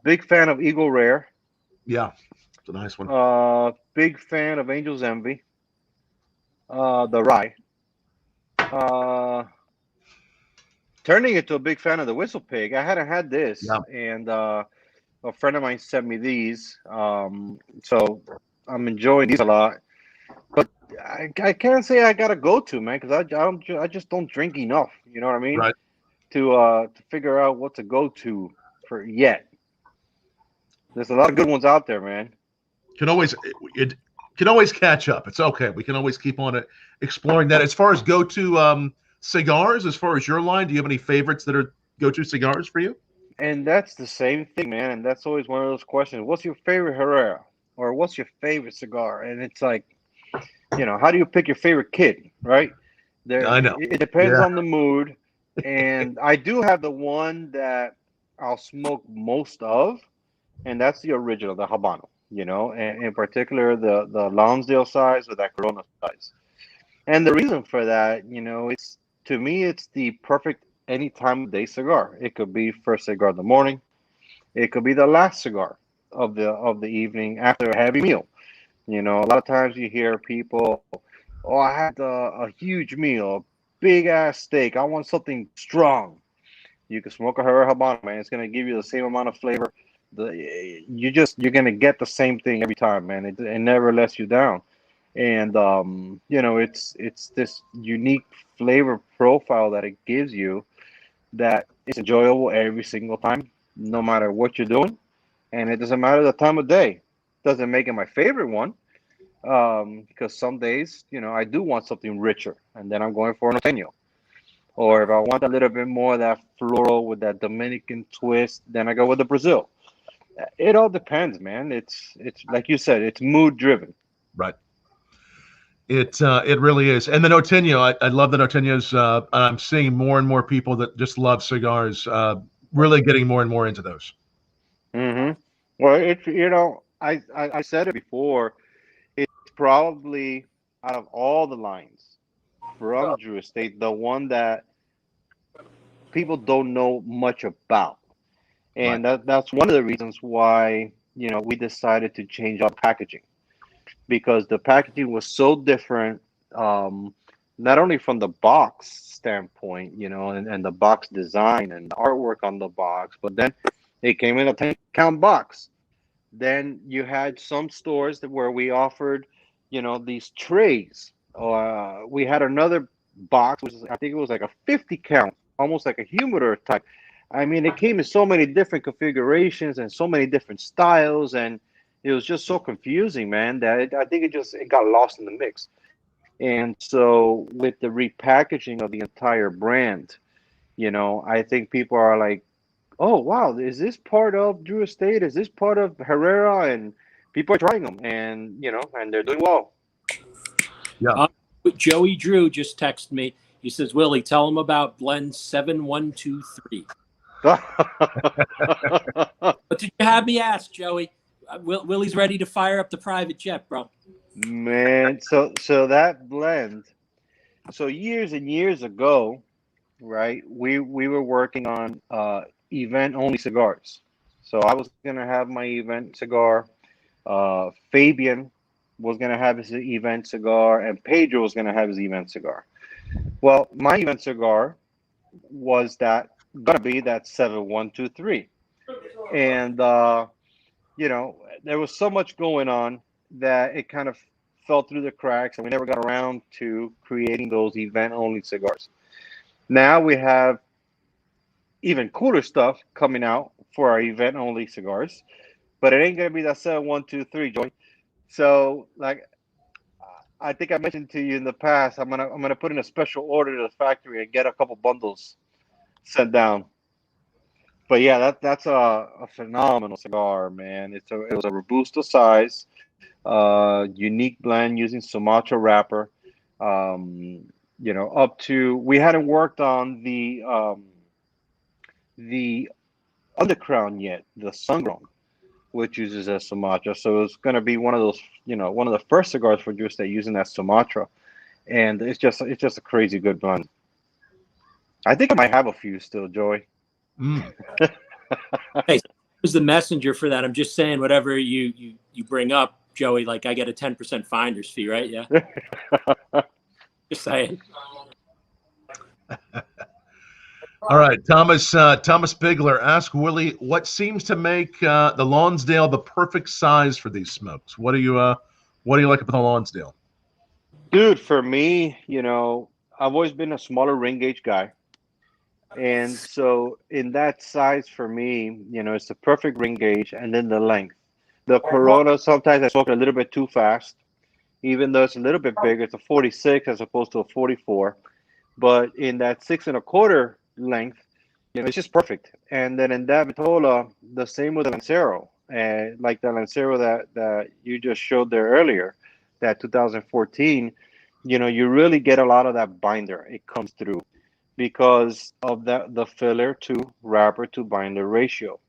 Big fan of Eagle Rare. Yeah, it's a nice one. Big fan of Angel's Envy. The Rye. Uh, Turning into a big fan of the Whistle Pig. I hadn't had this, Yeah. and a friend of mine sent me these. So I'm enjoying these a lot. But I can't say I got to go to, man, because I just don't drink enough. You know what I mean? Right. To figure out what to go to for yet. There's a lot of good ones out there, man. Can always it can always catch up. It's okay. We can always keep on exploring that. As far as go-to cigars, as far as your line, do you have any favorites that are go-to cigars for you? And that's the same thing, man. And that's always one of those questions. What's your favorite Herrera? Or what's your favorite cigar? And it's like, how do you pick your favorite kid, right? I know. It depends Yeah. on the mood. And I do have the one that I'll smoke most of, and that's the original, the Habano, and in particular the Lonsdale size or that Corona size. And the reason for that, it's to me, it's the perfect any time of day cigar. It could be first cigar of the morning. It could be the last cigar of the evening after a heavy meal. A lot of times you hear people, "Oh, I had a huge meal, big ass steak. I want something strong." You can smoke a Herrera Habano, man. It's gonna give you the same amount of flavor. You're gonna get the same thing every time, man. It never lets you down. And it's this unique flavor profile that it gives you that is enjoyable every single time, no matter what you're doing, and it doesn't matter the time of day. Doesn't make it my favorite one, because some days, I do want something richer, and then I'm going for an Oteño. Or if I want a little bit more of that floral with that Dominican twist, then I go with the Brazil. It all depends, man. It's like you said, it's mood driven. Right. It really is. And the Norteño, I love the Norteños. I'm seeing more and more people that just love cigars, really getting more and more into those. Mm-hmm. Well, I said it before. It's probably out of all the lines from Drew Estate, the one that people don't know much about, and that's one of the reasons why we decided to change our packaging, because the packaging was so different, not only from the box standpoint, and the box design and the artwork on the box, but then it came in a 10-count box. Then you had some stores where we offered, these trays. We had another box, which I think it was like a 50-count, almost like a humidor type. I mean, it came in so many different configurations and so many different styles, and it was just so confusing, man, that I think it got lost in the mix. And so with the repackaging of the entire brand, I think people are like, "Oh, wow, is this part of Drew Estate? Is this part of Herrera?" And people are trying them, and they're doing well. Yeah. Joey Drew just texted me. He says, "Willie, tell him about blend 7123." What did you have me ask, Joey? Willie's ready to fire up the private jet, bro. Man, so that blend, so years and years ago, right? We were working on event only cigars. So I was gonna have my event cigar. Fabian was gonna have his event cigar, and Pedro was gonna have his event cigar. Well, my event cigar was gonna be that 7123, and there was so much going on that it kind of fell through the cracks, and we never got around to creating those event only cigars. Now we have even cooler stuff coming out for our event only cigars, but it ain't gonna be that 7123, Joy. So like, I think I mentioned to you in the past. I'm gonna put in a special order to the factory and get a couple bundles sent down. But yeah, that's a phenomenal cigar, man. It was a Robusto size, unique blend using Sumatra wrapper. Up to we hadn't worked on the undercrown yet, the Sungrown, which uses a Sumatra. So it's going to be one of those, one of the first cigars for Drew Estate using that Sumatra, and it's just a crazy good blend. I think I might have a few still, Joey. Mm. Hey, who's the messenger for that? I'm just saying, whatever you bring up, Joey. Like I get a 10% finder's fee, right? Yeah. Just saying. All right, Thomas Bigler, ask Willie what seems to make the Lonsdale the perfect size for these smokes. What do you like about the Lonsdale? Dude, for me, I've always been a smaller ring gauge guy. And so in that size for me, it's the perfect ring gauge and then the length. The Corona, sometimes I smoke it a little bit too fast, even though it's a little bit bigger. It's a 46 as opposed to a 44. But in that 6.25 length, it's just perfect. And then in that Vitola, the same with the Lancero. And like the Lancero that you just showed there earlier, that 2014, you really get a lot of that binder. It comes through because of the filler to wrapper to binder ratio.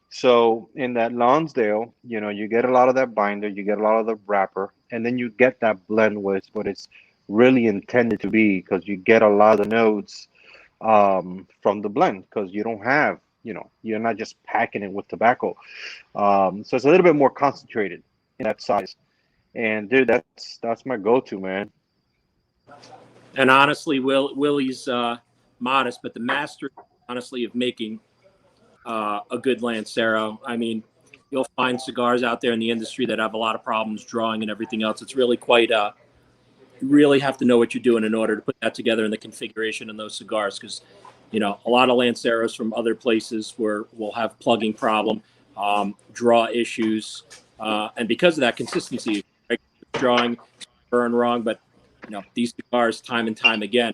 So in that Lonsdale, you get a lot of that binder, you get a lot of the wrapper, and then you get that blend with what it's really intended to be, because you get a lot of the notes from the blend, because you don't have, you're not just packing it with tobacco. So it's a little bit more concentrated in that size. And dude, that's my go-to, man. And honestly, Willie's modest, but the master, honestly, of making a good Lancero. I mean, you'll find cigars out there in the industry that have a lot of problems drawing and everything else. It's really quite, you really have to know what you're doing in order to put that together in the configuration in those cigars. Because, a lot of Lanceros from other places will have plugging problem, draw issues. And because of that consistency, right? Drawing, burn wrong. But, these cigars time and time again,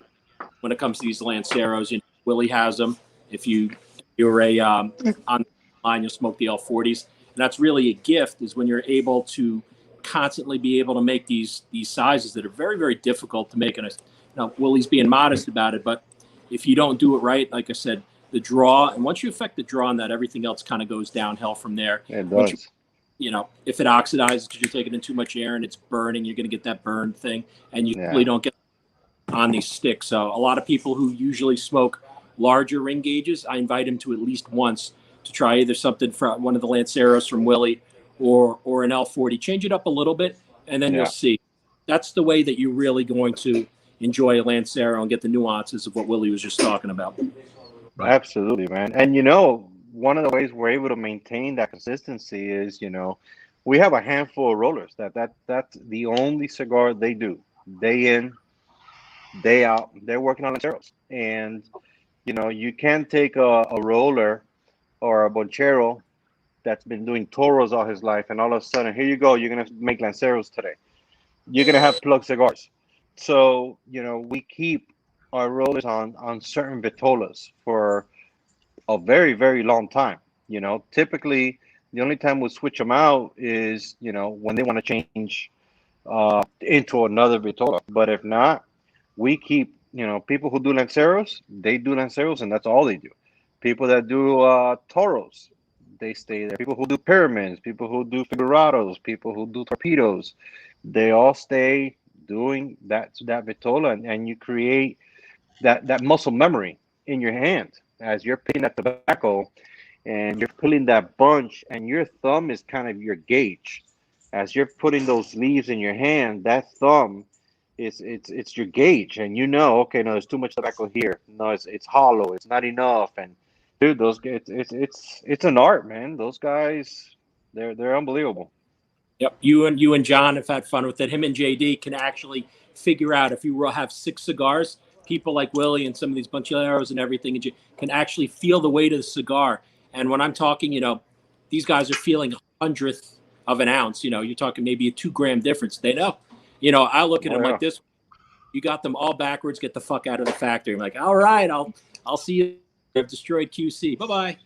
when it comes to these Lanceros, Willie has them. If you're on the line, you'll smoke the L40s. And that's really a gift, is when you're able to constantly be able to make these sizes that are very, very difficult to make. And Willie's being modest about it, but if you don't do it right, like I said, the draw, and once you affect the draw on that, everything else kind of goes downhill from there. It does. If it oxidizes because you're taking in too much air and it's burning, you're going to get that burn thing, and you really don't get on these sticks. So a lot of people who usually smoke larger ring gauges, I invite them to at least once to try either something from one of the Lanceros from Willie or an L40. Change it up a little bit, and then you'll see. That's the way that you're really going to enjoy a Lancero and get the nuances of what Willie was just talking about. Right. Absolutely, man. And one of the ways we're able to maintain that consistency is, we have a handful of rollers that's the only cigar they do, day in, day out. They're working on Lanceros. And you can't take a roller or a bonchero that's been doing toros all his life, and all of a sudden, here you go, you're going to make Lanceros today. You're going to have plug cigars. So, we keep our rollers on certain vitolas for a very, very long time. Typically, the only time we'll switch them out is, when they want to change into another vitola. But if not, we keep, people who do Lanceros, they do Lanceros, and that's all they do. People that do toros, they stay there. People who do pyramids, people who do figurados, people who do torpedoes, they all stay doing that vitola, and you create that muscle memory in your hand as you're picking that tobacco and you're pulling that bunch, and your thumb is kind of your gauge. As you're putting those leaves in your hand, that thumb it's your gauge, and okay, no, there's too much tobacco here. No, it's hollow. It's not enough. And dude, it's an art, man. Those guys, they're unbelievable. Yep, you and John have had fun with it. Him and JD can actually figure out, if you have 6 cigars, people like Willie and some of these Buncheros and everything, and you can actually feel the weight of the cigar. And when I'm talking, these guys are feeling 1/100th of an ounce. You're talking maybe a 2 gram difference. They know. You know, I look at Oh, them yeah. like this. You got them all backwards. Get the fuck out of the factory. I'm like, all right, I'll see you. I've destroyed QC. Bye bye.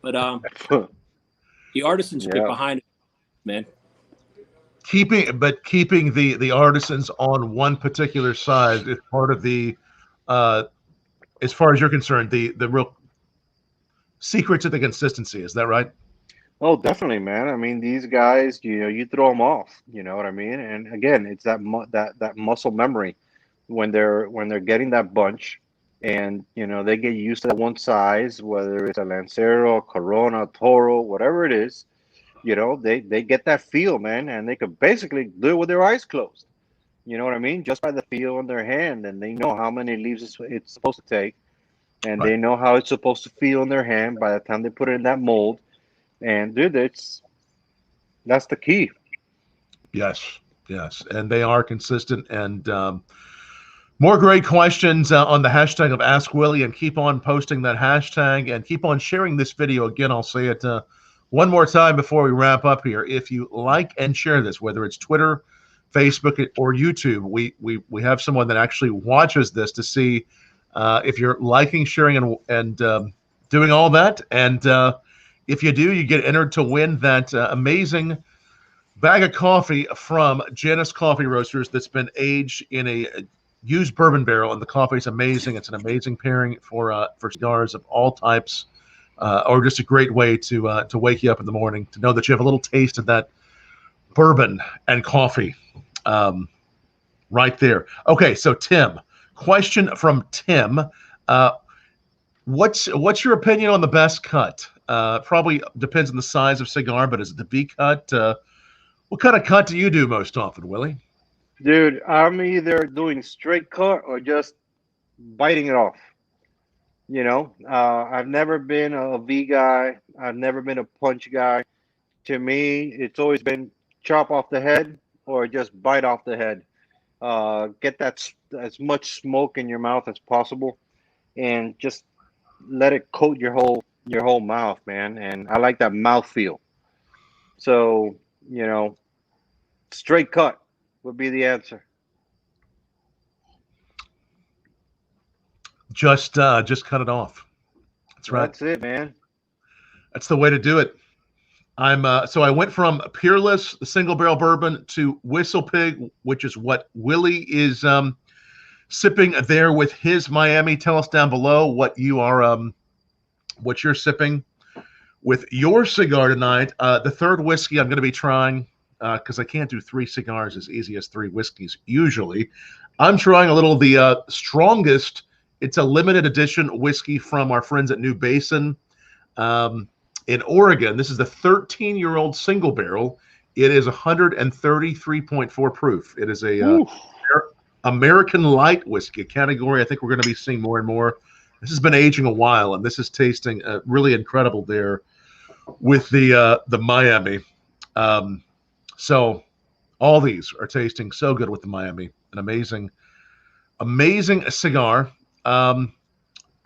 But the artisanship behind it, man. Keeping the artisans on one particular side is part of the, as far as you're concerned, the real secret to the consistency. Is that right? Oh, definitely, man. I mean, these guys, you throw them off. You know what I mean? And again, it's that muscle memory when they're getting that bunch, and they get used to that one size, whether it's a Lancero, Corona, Toro, whatever it is. They get that feel, man, and they could basically do it with their eyes closed. You know what I mean? Just by the feel in their hand, and they know how many leaves it's supposed to take, and Right. they know how it's supposed to feel in their hand by the time they put it in that mold. And dude, that's the key. Yes, and they are consistent. And more great questions on the hashtag of Ask Willie, and keep on posting that hashtag and keep on sharing this video. Again, I'll say it one more time before we wrap up here. If you like and share this, whether it's Twitter, Facebook, or YouTube, we have someone that actually watches this to see if you're liking, sharing, and doing all that. And if you do, you get entered to win that amazing bag of coffee from Janus Coffee Roasters that's been aged in a used bourbon barrel, and the coffee is amazing. It's an amazing pairing for cigars of all types, or just a great way to wake you up in the morning to know that you have a little taste of that bourbon and coffee right there. Okay, so Tim, question from Tim. What's your opinion on the best cut? Probably depends on the size of cigar, but is it the V cut? What kind of cut do you do most often, Willie? Dude, I'm either doing straight cut or just biting it off. I've never been a V guy. I've never been a punch guy. To me, it's always been chop off the head or just bite off the head. Get that as much smoke in your mouth as possible, and just let it coat your whole mouth, man. And I like that mouth feel. So, straight cut would be the answer. Just cut it off. That's right. That's it, man. That's the way to do it. So I went from Peerless, the single barrel bourbon, to Whistle Pig, which is what Willie is sipping there with his Miami. Tell us down below what you're sipping with your cigar tonight. The third whiskey I'm going to be trying, because I can't do 3 cigars as easy as 3 whiskeys usually. I'm trying a little of the strongest. It's a limited edition whiskey from our friends at New Basin in Oregon. This is the 13-year-old single barrel. It is 133.4 proof. It is a American light whiskey, a category I think we're going to be seeing more and more. This has been aging a while, and this is tasting really incredible there with the Miami. So all these are tasting so good with the Miami. An amazing cigar.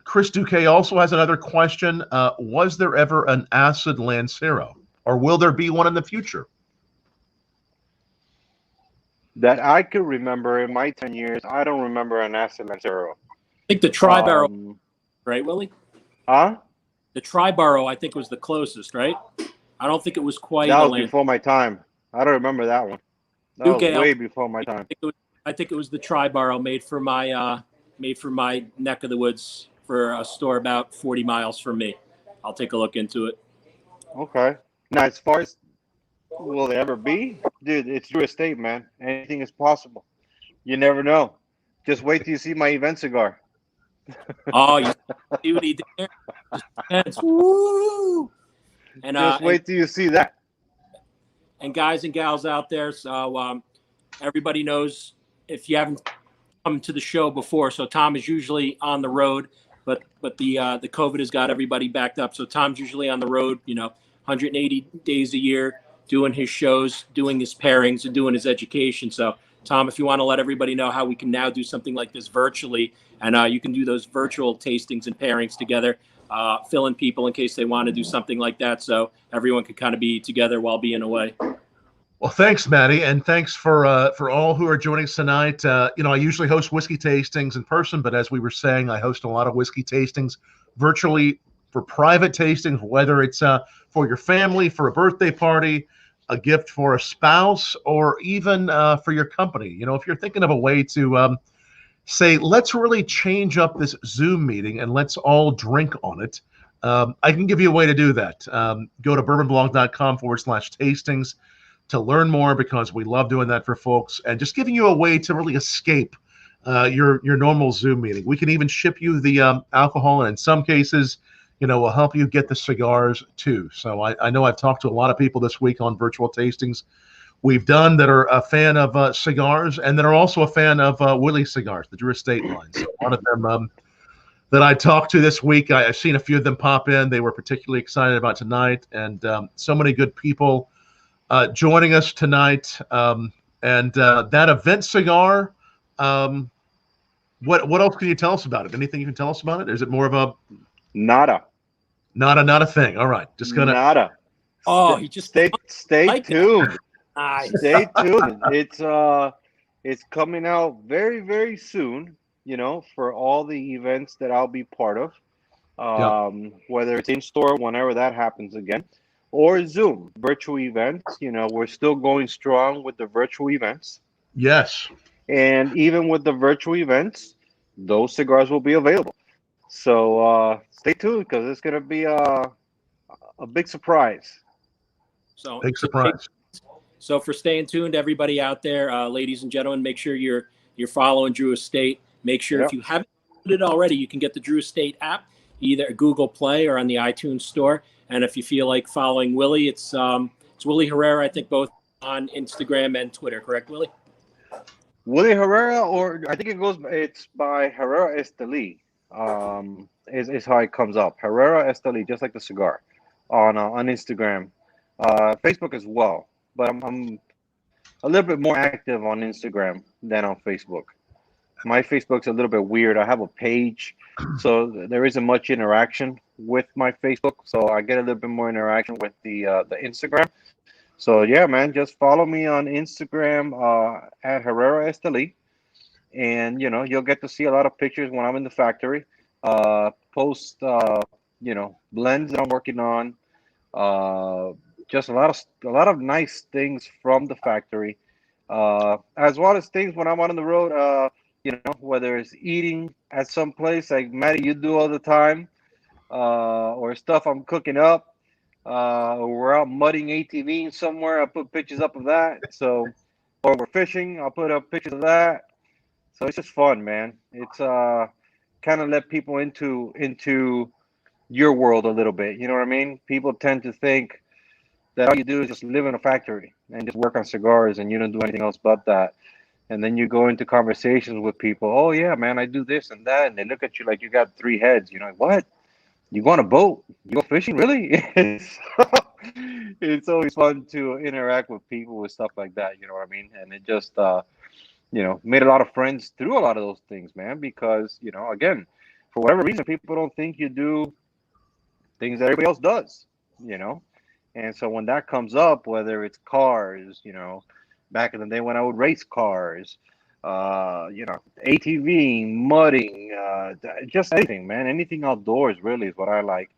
Chris Duque also has another question. Was there ever an acid Lancero, or will there be one in the future? That I could remember in my 10 years, I don't remember an acid Lancero. I think the Tri-Barrel, right, Willie? Huh? The Tri-Barrel, I think, was the closest, right? I don't think it was quite. That was before my time. I don't remember that one. That was way before my time. I think it was the Tri-Barrel made for my neck of the woods for a store about 40 miles from me. I'll take a look into it. Okay. Now, as far as will they ever be? Dude, it's Drew Estate, man. Anything is possible. You never know. Just wait till you see my event cigar. Oh, you see what he did there? Woo! And just wait till you see that. And guys and gals out there, so everybody knows if you haven't come to the show before. So Tom is usually on the road, but the COVID has got everybody backed up. So Tom's usually on the road, 180 days a year, doing his shows, doing his pairings, and doing his education. So Tom, if you want to let everybody know how we can now do something like this virtually, and you can do those virtual tastings and pairings together, fill in people in case they want to do something like that, so everyone could kind of be together while being away. Well, thanks, Matty, and thanks for all who are joining us tonight. I usually host whiskey tastings in person, but as we were saying, I host a lot of whiskey tastings virtually for private tastings, whether it's for your family, for a birthday party, a gift for a spouse, or even for your company. If you're thinking of a way to say, let's really change up this Zoom meeting and let's all drink on it, I can give you a way to do that. Go to bourbonblog.com/tastings to learn more, because we love doing that for folks and just giving you a way to really escape your normal Zoom meeting. We can even ship you the alcohol, and in some cases, we'll help you get the cigars too. So I know I've talked to a lot of people this week on virtual tastings we've done that are a fan of cigars, and that are also a fan of WiIly Cigars, the Drew Estate line. So one of them that I talked to this week, I've seen a few of them pop in. They were particularly excited about tonight, and so many good people joining us tonight. And that event cigar, what else can you tell us about it? Anything you can tell us about it? Is it more of a Nada. not a thing? All right, just gonna Nada. Oh, he just stay like tuned. nice. Stay tuned. It's coming out very, very soon. For all the events that I'll be part of, whether it's in store, whenever that happens again, or Zoom virtual events. We're still going strong with the virtual events. Yes. And even with the virtual events, those cigars will be available. So stay tuned, because it's going to be a big surprise. So Big surprise. So for staying tuned, everybody out there, ladies and gentlemen, make sure you're following Drew Estate. Make sure if you haven't done it already, you can get the Drew Estate app, either at Google Play or on the iTunes Store. And if you feel like following Willie, it's WiIly Herrera, I think, both on Instagram and Twitter. Correct, Willie? WiIly Herrera, or I think it's by Herrera Esteli, is how it comes up. Herrera Esteli, just like the cigar, on Instagram, Facebook as well. But I'm a little bit more active on Instagram than on Facebook. My Facebook's a little bit weird. I have a page, so there isn't much interaction with my Facebook. So I get a little bit more interaction with the Instagram. So yeah, man, just follow me on Instagram at Herrera Esteli, and you'll get to see a lot of pictures when I'm in the factory. Post blends that I'm working on. Just a lot of nice things from the factory, as well as things when I'm on the road. Whether it's eating at some place like Matty, you do all the time, or stuff I'm cooking up, or we're out mudding ATV somewhere. I put pictures up of that. So, or we're fishing, I'll put up pictures of that. So it's just fun, man. It's kind of let people into your world a little bit. You know what I mean? People tend to think that all you do is just live in a factory and just work on cigars, and you don't do anything else but that. And then you go into conversations with people. Oh yeah, man, I do this and that, and they look at you like you got 3 heads. What? You go on a boat? You go fishing? Really? It's always fun to interact with people with stuff like that. You know what I mean? And it just made a lot of friends through a lot of those things, man. Because again, for whatever reason, people don't think you do things that everybody else does. And so when that comes up, whether it's cars, back in the day when I would race cars, ATV, mudding, just anything, man. Anything outdoors really is what I like.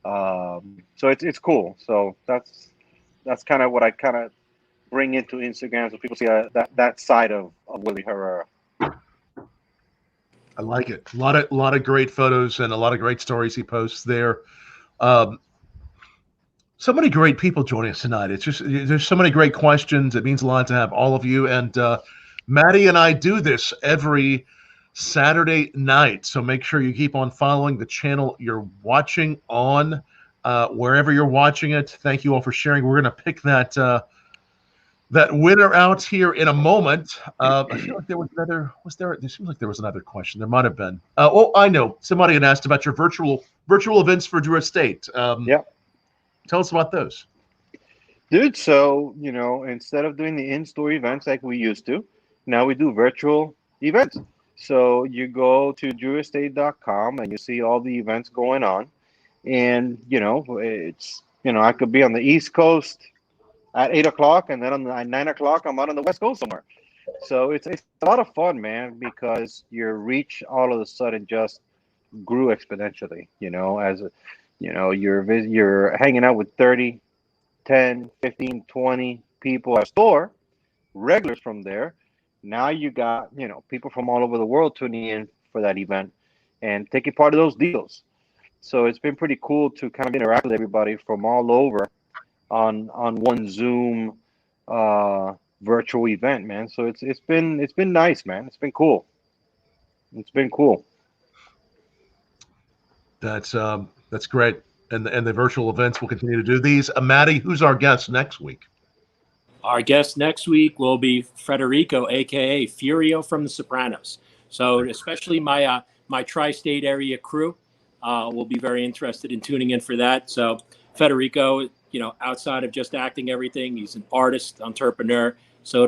So it's cool. So that's kind of what I kind of bring into Instagram, so people see that side of WiIly Herrera. I like it. A lot of great photos and a lot of great stories he posts there. So many great people joining us tonight. It's just, there's so many great questions. It means a lot to have all of you. And Matty and I do this every Saturday night. So make sure you keep on following the channel you're watching on, wherever you're watching it. Thank you all for sharing. We're going to pick that winner out here in a moment. I feel like there was another. There seems like there was another question. There might have been. I know. Somebody had asked about your virtual events for Drew Estate. Yeah. Tell us about those. Dude, so, instead of doing the in-store events like we used to, now we do virtual events. So you go to drewestate.com and you see all the events going on. And, it's, I could be on the East Coast, at 8 o'clock, and then at 9 o'clock, I'm out on the West Coast somewhere. So it's a lot of fun, man, because your reach all of a sudden just grew exponentially. As you're hanging out with 30, 10, 15, 20 people at a store, regulars from there. Now you got people from all over the world tuning in for that event and taking part of those deals. So it's been pretty cool to kind of interact with everybody from all over on one Zoom virtual event, man. So it's been nice, man. It's been cool. It's been cool. That's great. And the virtual events will continue to do these. Matty, who's our guest next week? Our guest next week will be Federico, aka Furio from The Sopranos. So especially my tri-state area crew will be very interested in tuning in for that. So Federico, outside of just acting everything, he's an artist, entrepreneur. So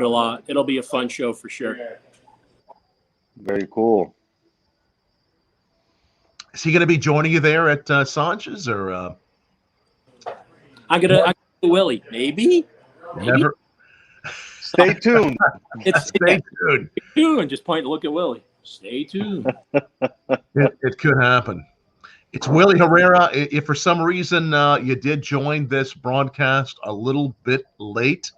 it'll be a fun show for sure. Very cool. Is he going to be joining you there at Sanj's, or? I'm gonna Willie, maybe. Never. Stay tuned. Stay tuned. Stay tuned. Just point and look at Willie. Stay tuned. It could happen. It's WiIly Herrera. If for some reason you did join this broadcast a little bit late,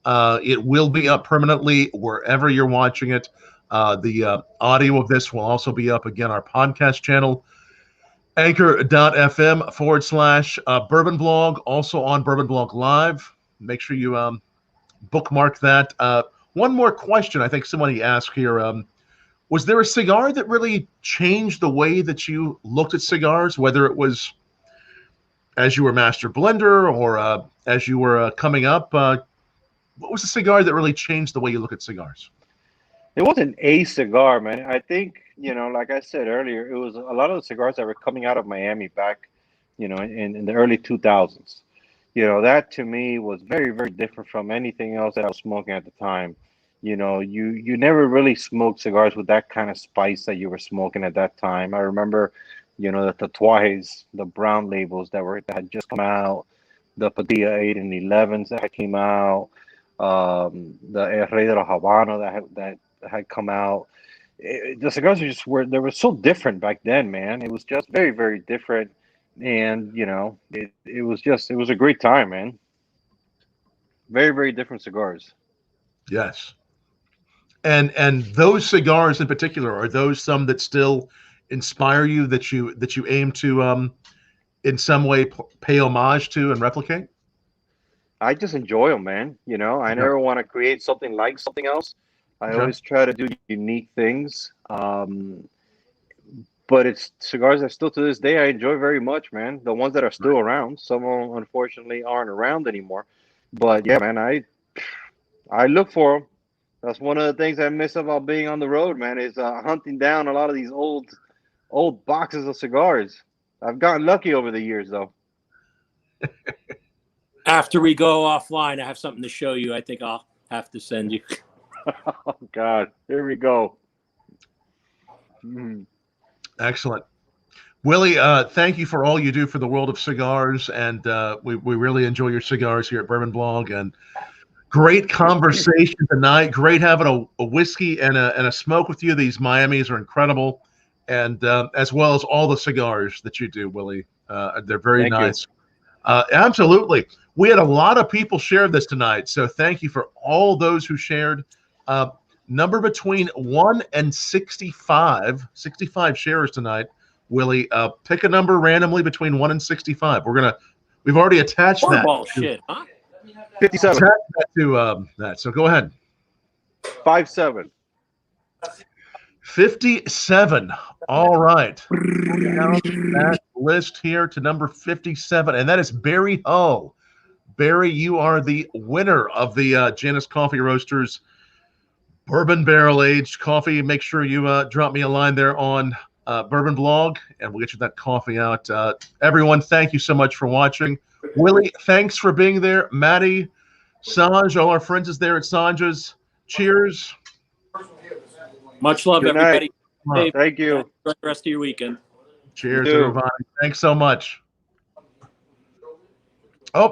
it will be up permanently wherever you're watching it. The audio of this will also be up again, our podcast channel, anchor.fm/Bourbon Blog, also on Bourbon Blog Live. Make sure you bookmark that. One more question I think somebody asked here. Was there a cigar that really changed the way that you looked at cigars, whether it was as you were master blender or as you were coming up? What was the cigar that really changed the way you look at cigars? It wasn't a cigar, man. I think, like I said earlier, it was a lot of the cigars that were coming out of Miami back, in the early 2000s. That to me was very, very different from anything else that I was smoking at the time. You never really smoked cigars with that kind of spice that you were smoking at that time. I remember, the Tatuajes, the brown labels that had just come out, the Padilla 8 and 11s that had came out, the Herrera Habano that had come out. The cigars they were so different back then, man. It was just very, very different. And, it was a great time, man. Very, very different cigars. Yes. And those cigars in particular, are those some that still inspire you, that you aim to in some way pay homage to and replicate? I just enjoy them, man. I never want to create something like something else. I always try to do unique things. But it's cigars that still to this day I enjoy very much, man. The ones that are still around. Some of them unfortunately aren't around anymore. But yeah, man, I look for them. That's one of the things I miss about being on the road, man, is hunting down a lot of these old boxes of cigars. I've gotten lucky over the years, though. After we go offline, I have something to show you. I think I'll have to send you. Oh, God. Here we go. Excellent. Willie, thank you for all you do for the world of cigars, and we really enjoy your cigars here at Bourbon Blog, and great conversation tonight. Great having a whiskey and a smoke with you. These Miamis are incredible, and as well as all the cigars that you do, Willie. They're very nice. Absolutely. We had a lot of people share this tonight, so thank you for all those who shared. Number between 1 and 65 sharers tonight. Willie, pick a number randomly between 1 and 65. We've already attached that. Bullshit, huh? 57. Attach that to that. So go ahead. 57. 57. All right. That list here to number 57, and that is Barry Hull. Barry, you are the winner of the Janus Coffee Roasters Bourbon Barrel Aged Coffee. Make sure you drop me a line there on Bourbon Blog, and we'll get you that coffee out. Everyone, thank you so much for watching. Willie, thanks for being there. Matty, Sanj, all our friends is there at Sanj's. Cheers. Much love, Good everybody. night. Thank you. Enjoy the rest of your weekend. Cheers, everybody. Thanks so much.